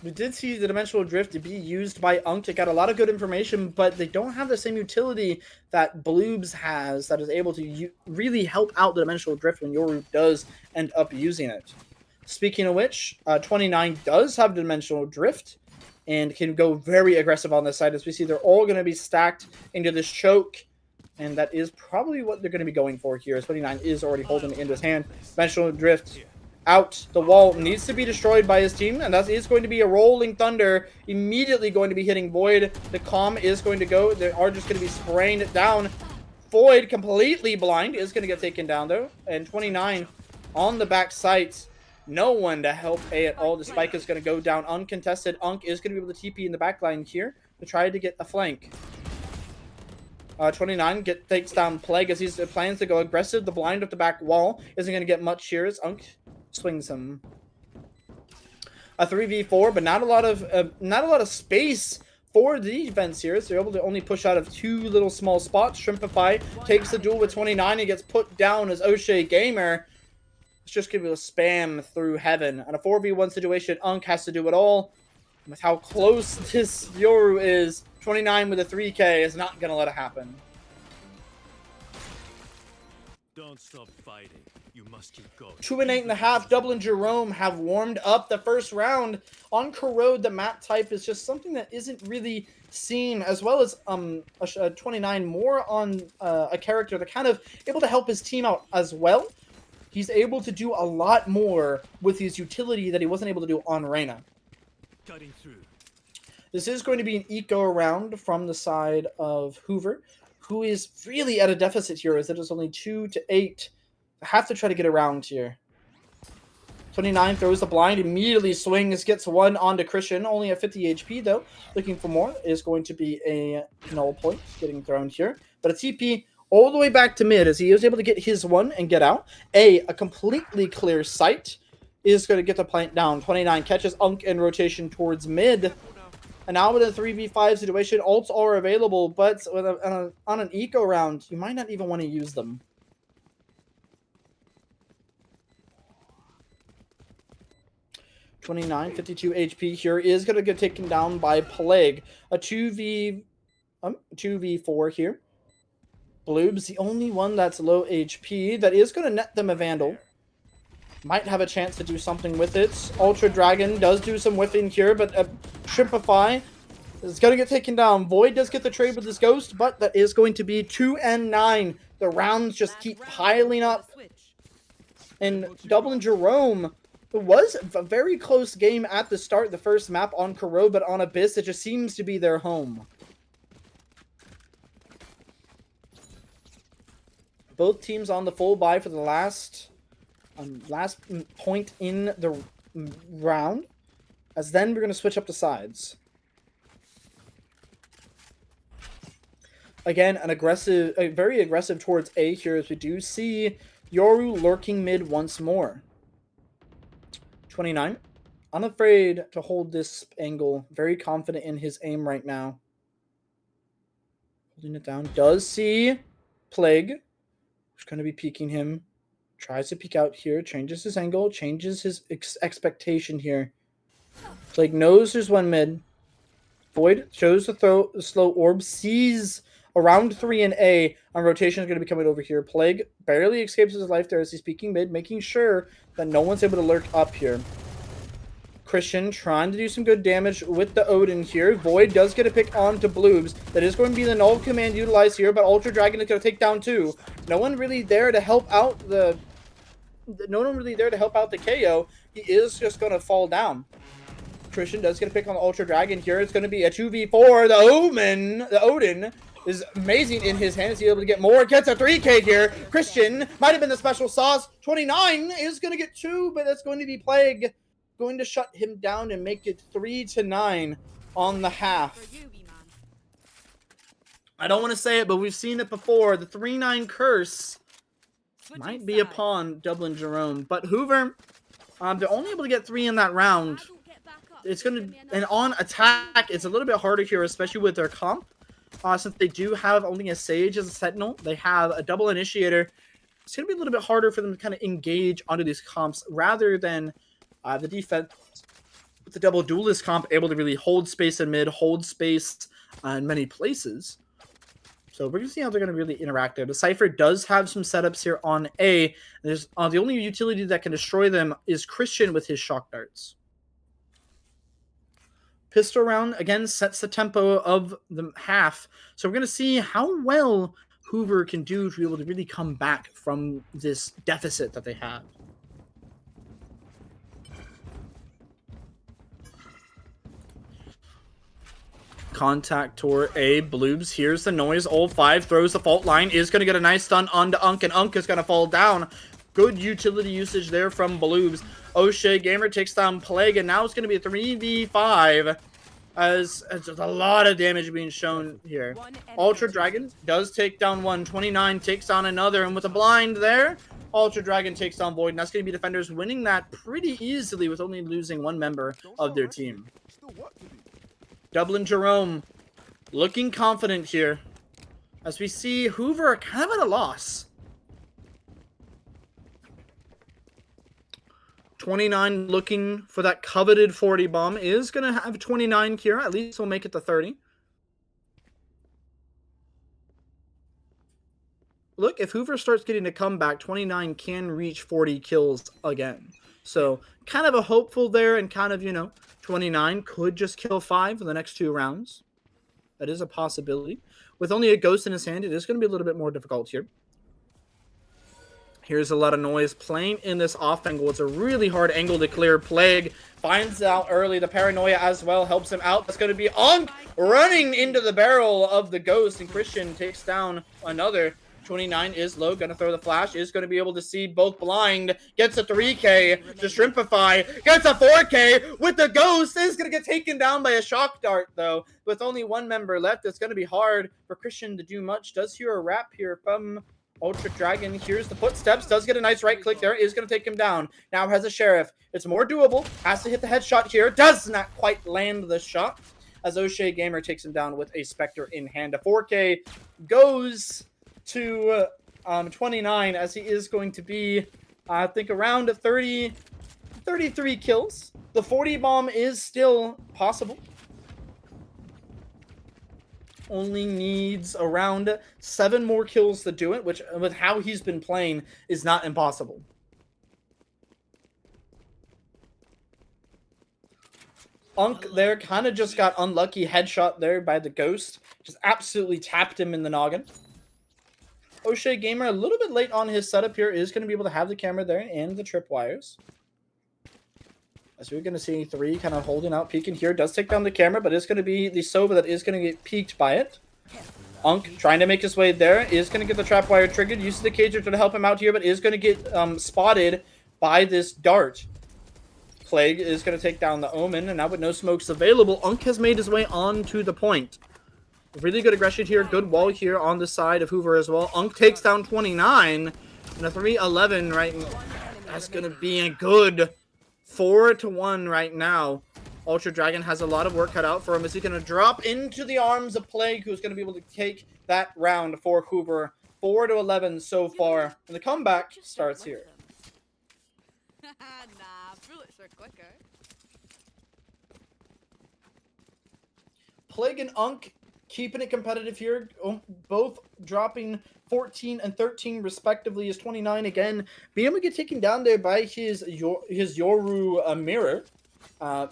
We did see the Dimensional Drift to be used by Unk. It got a lot of good information, but they don't have the same utility that Bloobs has that is able to really help out the Dimensional Drift when Yoru does end up using it. Speaking of which, 29 does have Dimensional Drift and can go very aggressive on this side. As we see, they're all going to be stacked into this choke, and that is probably what they're going to be going for here. 29 is already holding it into his hand. Dimensional Drift out. The wall needs to be destroyed by his team, and that is going to be a Rolling Thunder immediately going to be hitting Void. The calm is going to go. They are just going to be spraying it down. Void, completely blind, is going to get taken down, though. And 29 on the back sight. No one to help A at all. The spike is going to go down uncontested. Unk is going to be able to TP in the back line here to try to get a flank. 29 takes down Plague as he plans to go aggressive. The blind of the back wall isn't going to get much here as Unk swings him. A 3v4, but not a lot of space for the defense here, so they're able to only push out of 2 little small spots. Shrimpify takes the duel with 29 and gets put down as O'Shea Gamer. It's just going to be a spam through heaven. On a 4v1 situation, Unk has to do it all. And with how close this Yoru is, 29 with a 3k is not going to let it happen. Don't stop fighting. You must keep going. 2 and 8.5. Dublin Jerome have warmed up the first round. On Corrode, the map type is just something that isn't really seen, as well as a 29 more on a character that kind of able to help his team out as well. He's able to do a lot more with his utility that he wasn't able to do on Reyna. Cutting through. This is going to be an eco round from the side of Hoover, who is really at a deficit here, as it is only 2 to 8. I have to try to get around here. 29 throws the blind, immediately swings, gets one onto Christian, only at 50 HP though. Looking for more is going to be a null point getting thrown here. But a TP all the way back to mid as he was able to get his one and get out. A completely clear sight is going to get the plant down. 29 catches Unk in rotation towards mid. And now with a 3v5 situation, ults are available, but with on an eco round, you might not even want to use them. 29, 52 HP here is going to get taken down by Plague. A 2v4 here. Bloob's the only one that's low HP. That is going to net them a Vandal. Might have a chance to do something with it. Ultra Dragon does do some whiffing here, but Shrimpify is going to get taken down. Void does get the trade with his Ghost, but that is going to be 2 and 9. The rounds just keep piling up. And Dublin Jerome, it was a very close game at the start, the first map on Corrode, but on Abyss, it just seems to be their home. Both teams on the full buy for the last point in the round, as then we're going to switch up the sides. Again, very aggressive towards A here, as we do see Yoru lurking mid once more. 29, unafraid to hold this angle, very confident in his aim right now. Holding it down, does see Plague, who's going to be peeking him. Tries to peek out here, changes his angle, changes his expectation here. Plague knows there's one mid. Void shows the slow orb, sees around 3 and A on rotation is going to be coming over here. Plague barely escapes his life there as he's peeking mid, making sure that no one's able to lurk up here. Christian trying to do some good damage with the Odin here. Void does get a pick onto Bloobs. That is going to be the null command utilized here, but Ultra Dragon is going to take down 2. No one really there to help out the KO. He is just going to fall down. Christian does get a pick on the Ultra Dragon here. It's going to be a 2v4. The Odin is amazing in his hands. He's able to get more. Gets a 3k here. Christian might have been the special sauce. 29 is going to get 2, but that's going to be Plague. Going to shut him down and make it 3 to 9 on the half. I don't want to say it, but we've seen it before. The 3-9 curse might be upon Dublin Jerome. But Hoover, they're only able to get 3 in that round. It's going to, and on attack, it's a little bit harder here, especially with their comp. Since they do have only a Sage as a Sentinel, they have a double Initiator. It's going to be a little bit harder for them to kind of engage onto these comps rather than the defense with the double Duelist comp able to really hold space in mid, hold space in many places. So we're going to see how they're going to really interact there. The Cypher does have some setups here on A. There's the only utility that can destroy them is Christian with his Shock Darts. Pistol round, again, sets the tempo of the half. So we're going to see how well Hoover can do to be able to really come back from this deficit that they have. Contact toward A. Bloobs hears the noise. Old 5 throws the fault line. Is going to get a nice stun onto Unk, and Unk is going to fall down. Good utility usage there from Bloobs. O'Shea Gamer takes down Plague, and now it's going to be a 3v5 as there's a lot of damage being shown here. Ultra Dragon does take down one. 29 takes down another, and with a blind there, Ultra Dragon takes down Void, and that's going to be defenders winning that pretty easily with only losing one member of their team. Dublin Jerome looking confident here. As we see Hoover kind of at a loss. 29 looking for that coveted 40 bomb. Is going to have 29 here. At least he'll make it to 30. Look, if Hoover starts getting a comeback, 29 can reach 40 kills again. So kind of a hopeful there, and kind of, 29 could just kill 5 in the next 2 rounds. That is a possibility. With only a ghost in his hand, it is going to be a little bit more difficult here. Here's a lot of noise playing in this off angle. It's a really hard angle to clear. Plague finds out early. The paranoia as well helps him out. That's going to be Unk running into the barrel of the ghost, and Christian takes down another. 29 is low, gonna throw the flash, is gonna be able to see both blind, gets a 3K to Shrimpify, gets a 4K with the ghost, is gonna get taken down by a shock dart though. With only 1 member left, it's gonna be hard for Christian to do much. Does hear a wrap here from Ultra Dragon. Here's the footsteps, does get a nice right click there, is gonna take him down. Now has a sheriff, it's more doable, has to hit the headshot here, does not quite land the shot, as O'Shea Gamer takes him down with a Spectre in hand. A 4K goes to 29, as he is going to be, I think, around 33 kills. The 40 bomb is still possible. Only needs around 7 more kills to do it, which, with how he's been playing, is not impossible. Unk there kind of just got unlucky headshot there by the ghost. Just absolutely tapped him in the noggin. O'Shea Gamer a little bit late on his setup here, is going to be able to have the camera there and the tripwires. As we're going to see 3 kind of holding out, peeking here. Does take down the camera, but it's going to be the Sova that is going to get peeked by it. Unk trying to make his way there, is going to get the trapwire triggered. Uses the cager to help him out here, but is going to get spotted by this dart. Plague is going to take down the Omen, and now with no smokes available, Unk has made his way onto the point. Really good aggression here. Good wall here on the side of Hoover as well. Unk takes down 29. And a 3-11 right now. That's going to be a good 4-1 right now. Ultra Dragon has a lot of work cut out for him. Is he going to drop into the arms of Plague, who's going to be able to take that round for Hoover? 4-11 so far. And the comeback starts here. Nah, bullets are quicker. Plague and Unk keeping it competitive here, both dropping 14 and 13 respectively. Is 29 again being able to get taken down there by his Yoru mirror.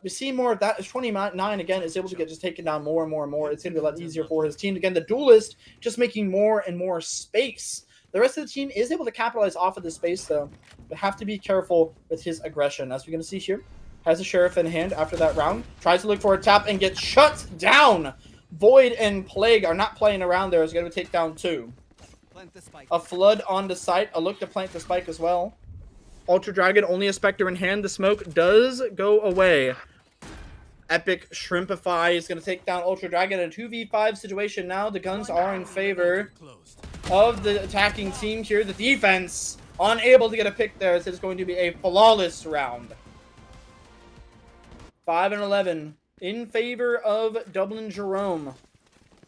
We see more of that. As 29 again is able to get just taken down more and more and more. It's going to be a lot easier for his team. Again, the duelist just making more and more space. The rest of the team is able to capitalize off of this space though, but have to be careful with his aggression. As we're going to see here, has a sheriff in hand after that round, tries to look for a tap and gets shut down. Void and Plague are not playing around there. Is going to take down 2. A flood on the site. A look to plant the spike as well. Ultra Dragon, only a Spectre in hand. The smoke does go away. Epic Shrimpify is going to take down Ultra Dragon in a 2v5 situation now. The guns are in favor of the attacking team here. The defense unable to get a pick there. It's going to be a flawless round. 5-11. In favor of Dublin Jerome.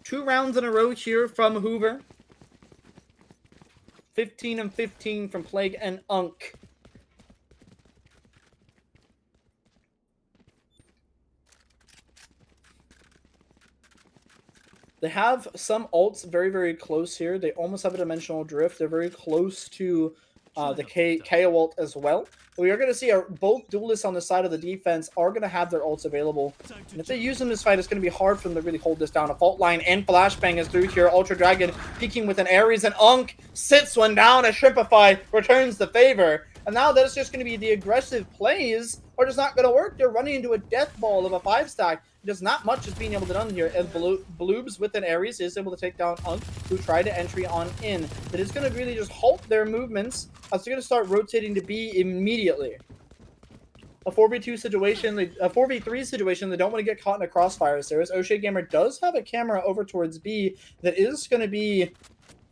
2 rounds in a row here from Hoover. 15 and 15 from Plague and Unk. They have some ults very, very close here. They almost have a dimensional drift. They're very close to the KO ult as well. We are going to see both duelists on the side of the defense are going to have their ults available. And if they use them in this fight, it's going to be hard for them to really hold this down. A fault line and flashbang is through here. Ultra Dragon peeking with an Ares, and Unk sits one down. A Shrimpify returns the favor. And now that's just going to be the aggressive plays are just not going to work. They're running into a death ball of a 5-stack. Just not much is being able to done here. As Bloobs with an Ares is able to take down Unk, who tried to entry on in. That is going to really just halt their movements as they're going to start rotating to B immediately. A 4v2 situation, a 4v3 situation, they don't want to get caught in a crossfire. So as O'Shea Gamer does have a camera over towards B, that is going to be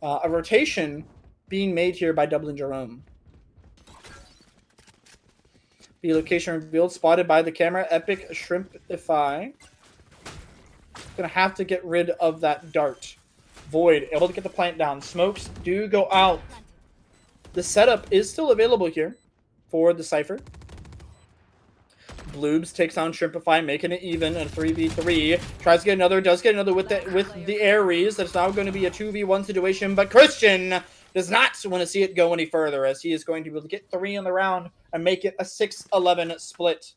a rotation being made here by Dublin Jerome. The location revealed, spotted by the camera. Epic Shrimpify Gonna have to get rid of that dart. Void, able to get the plant down. Smokes do go out. The setup is still available here for the Cypher. Bloobs takes down Shrimpify, making it even a 3v3. Tries to get another, does get another with the Ares. That's now going to be a 2v1 situation, but Christian does not want to see it go any further, as he is going to be able to get 3 in the round and make it a 6-11 split.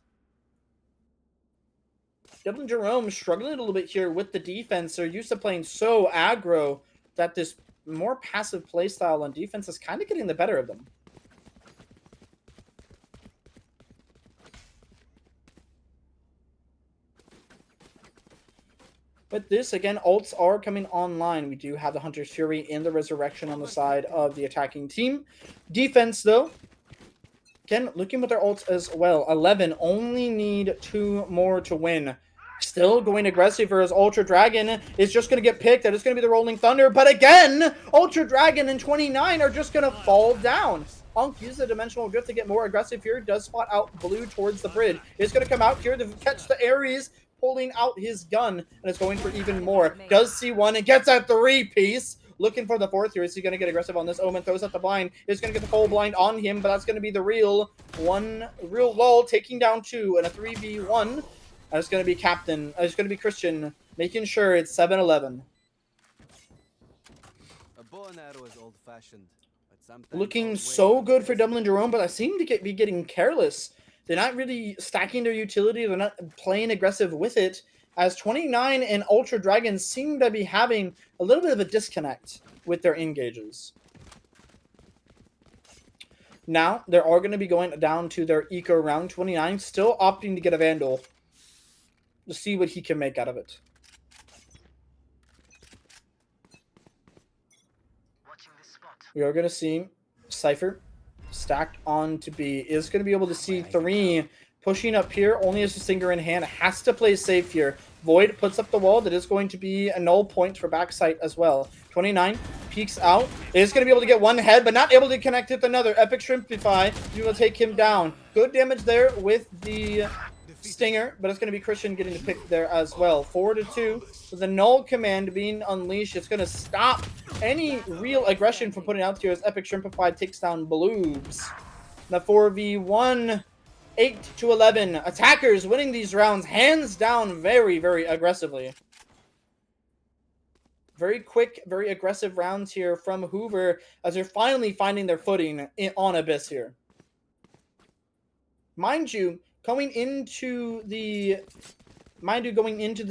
Dublin Jerome struggling a little bit here with the defense. They're used to playing so aggro that this more passive playstyle on defense is kind of getting the better of them. But this, again, ults are coming online. We do have the Hunter's Fury in the Resurrection on the side of the attacking team. Defense, though, again, looking with their ults as well. 11 only need 2 more to win. Still going aggressive for his Ultra Dragon is just going to get picked. That is going to be the Rolling Thunder. But again, Ultra Dragon and 29 are just going to fall down. Unk uses the Dimensional Drift to get more aggressive here. Does spot out Blue towards the bridge. Is going to come out here to catch the Ares, pulling out his gun, and is going for even more. Does see one and gets that 3-piece. Looking for the 4th here. Is he going to get aggressive on this? Omen throws out the blind. Is going to get the full blind on him, but that's going to be the real lull, taking down 2 and a 3v1. And it's going to be Captain. It's going to be Christian, making sure it's 7-11. A bow and arrow is old-fashioned. Looking so good for Dublin Jerome, but I seem to be getting careless. They're not really stacking their utility. They're not playing aggressive with it, as 29 and Ultra Dragons seem to be having a little bit of a disconnect with their engages. Now, they are going to be going down to their eco round. 29 still opting to get a Vandal to see what he can make out of it. We are going to see Cypher stacked on to B. Is going to be able to see 3 pushing up here. Only has a Stinger in hand. Has to play safe here. Void puts up the wall. That is going to be a null point for backside as well. 29 peeks out. Is going to be able to get one head, but not able to connect with another. Epic Shrimpify. You will take him down. Good damage there with the Stinger, but it's going to be Christian getting the pick there as well. 4-2 with the null command being unleashed. It's going to stop any real aggression from putting out here as Epic Shrimpify takes down Bloobs. The 4v1, 8-11. Attackers winning these rounds hands down very, very aggressively. Very quick, very aggressive rounds here from Hoover as they're finally finding their footing on Abyss here. Mind you, going into the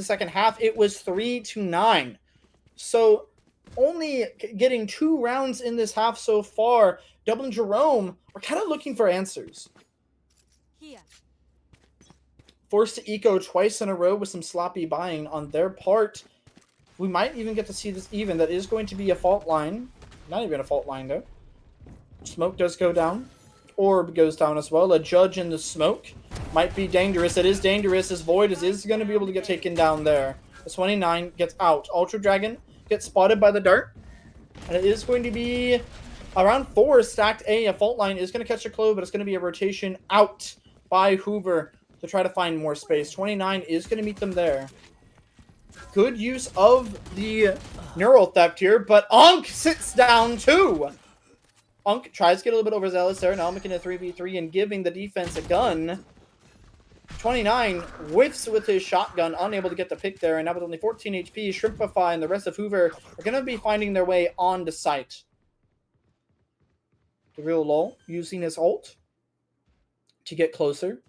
second half, it was 3-9. So only getting 2 rounds in this half so far. Dublin Jerome are kind of looking for answers. Here. Forced to eco twice in a row with some sloppy buying on their part. We might even get to see this even. That is going to be a fault line. Not even a fault line, though. Smoke does go down. Orb goes down as well. A judge in the smoke might be dangerous. It is dangerous as Void is going to be able to get taken down there. The 29 gets out. Ultra Dragon gets spotted by the dart. And it is going to be around 4 stacked A. A fault line is going to catch a clue, but it's going to be a rotation out by Hoover to try to find more space. 29 is going to meet them there. Good use of the neural theft here, but Unk sits down too. Unk tries to get a little bit overzealous there. Now making a 3v3 and giving the defense a gun. 29 whiffs with his shotgun, unable to get the pick there. And now with only 14 HP, Shrimpify and the rest of Hoover are going to be finding their way onto site. The real lull using his ult to get closer.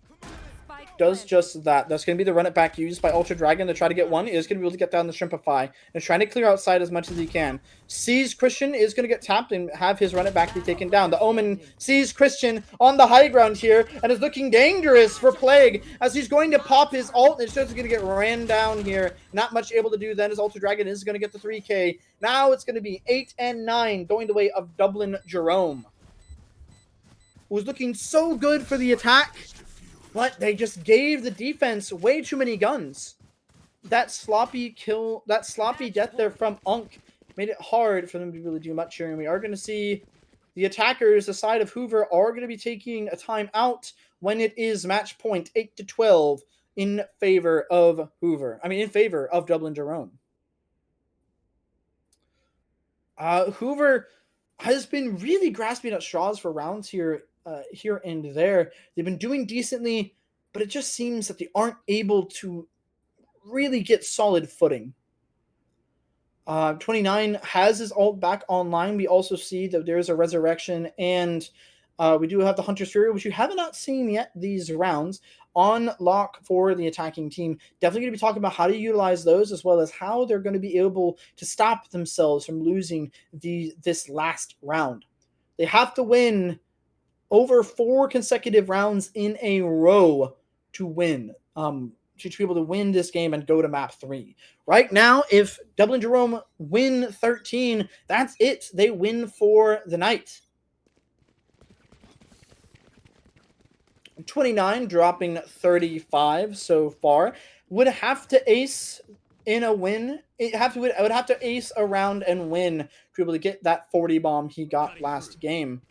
Does just that. That's going to be the run it back used by Ultra Dragon to try to get one. Is going to be able to get down the Shrimpify and trying to clear outside as much as he can. Sees Christian, is going to get tapped and have his run it back be taken down. The Omen sees Christian on the high ground here and is looking dangerous for Plague as he's going to pop his ult. It's just going to get ran down here. Not much able to do then as Ultra Dragon is going to get the 3k. Now it's going to be 8 and 9 going the way of Dublin Jerome, who was looking so good for the attack. But they just gave the defense way too many guns. That sloppy death there from Unk made it hard for them to really do much here. And we are going to see the attackers, the side of Hoover, are going to be taking a time out when it is match point 8-12. in favor of Hoover. I mean, in favor of Dublin Jerome. Hoover has been really grasping at straws for rounds here and there. They've been doing decently, but it just seems that they aren't able to really get solid footing. 29 has his ult back online. We also see that there's a resurrection, and we do have the Hunter's Fury, which you have not seen yet these rounds, on lock for the attacking team. Definitely going to be talking about how to utilize those, as well as how they're going to be able to stop themselves from losing this last round. They have to win over 4 consecutive rounds in a row to win. To be able to win this game and go to map 3. Right now, if Dublin Jerome win 13, that's it. They win for the night. 29 dropping 35 so far. Would have to ace in a win. I would have to ace a round and win to be able to get that 40 bomb he got last game.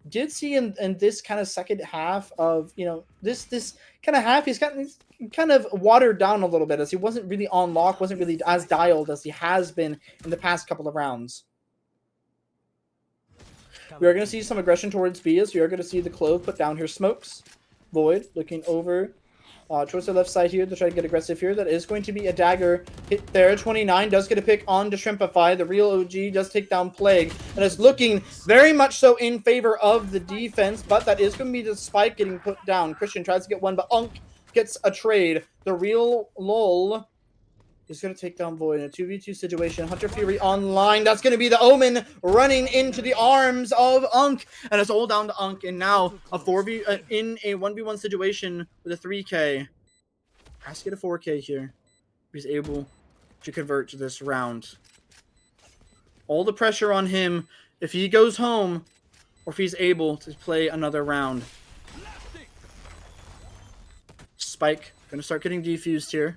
Did see in this kind of second half of, this kind of half, he's gotten kind of watered down a little bit, as he wasn't really on lock, wasn't really as dialed as he has been in the past couple of rounds. We are going to see some aggression towards B, as we are going to see the Clove put down here. Smokes. Void looking over towards the left side here to try to get aggressive here. That is going to be a dagger hit there. 29 does get a pick on to Shrimpify. The real OG does take down Plague, and is looking very much so in favor of the defense, but that is going to be the spike getting put down. Christian tries to get one, but Unk gets a trade. The real LOL is going to take down Void in a 2v2 situation. Hunter Fury online. That's going to be the Omen running into the arms of Unk. And it's all down to Unk. And now a 4v in a 1v1 situation with a 3k. Has to get a 4k here. He's able to convert to this round. All the pressure on him if he goes home or if he's able to play another round. Spike going to start getting defused here.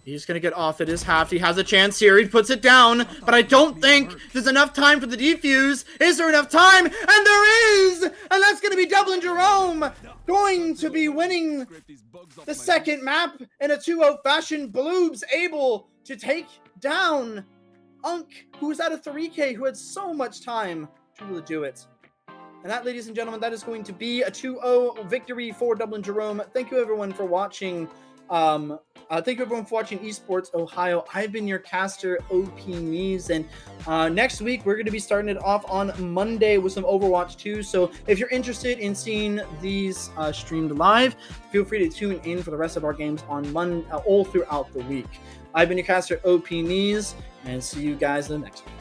He's going to get off. It is half. He has a chance here. He puts it down, but I don't think there's enough time for the defuse. Is there enough time? And there is! And that's going to be Dublin Jerome going to be winning the second map in a 2-0 fashion. Bloobs able to take down Unk, who is at a 3k, who had so much time to be able to do it. And that, ladies and gentlemen, that is going to be a 2-0 victory for Dublin Jerome. Thank you, everyone, for watching. Thank you everyone for watching Esports Ohio. I've been your caster, OP Knees, and next week we're going to be starting it off on Monday with some Overwatch 2. So if you're interested in seeing these streamed live, feel free to tune in for the rest of our games on Monday, all throughout the week. I've been your caster, OP Knees, and see you guys in the next one.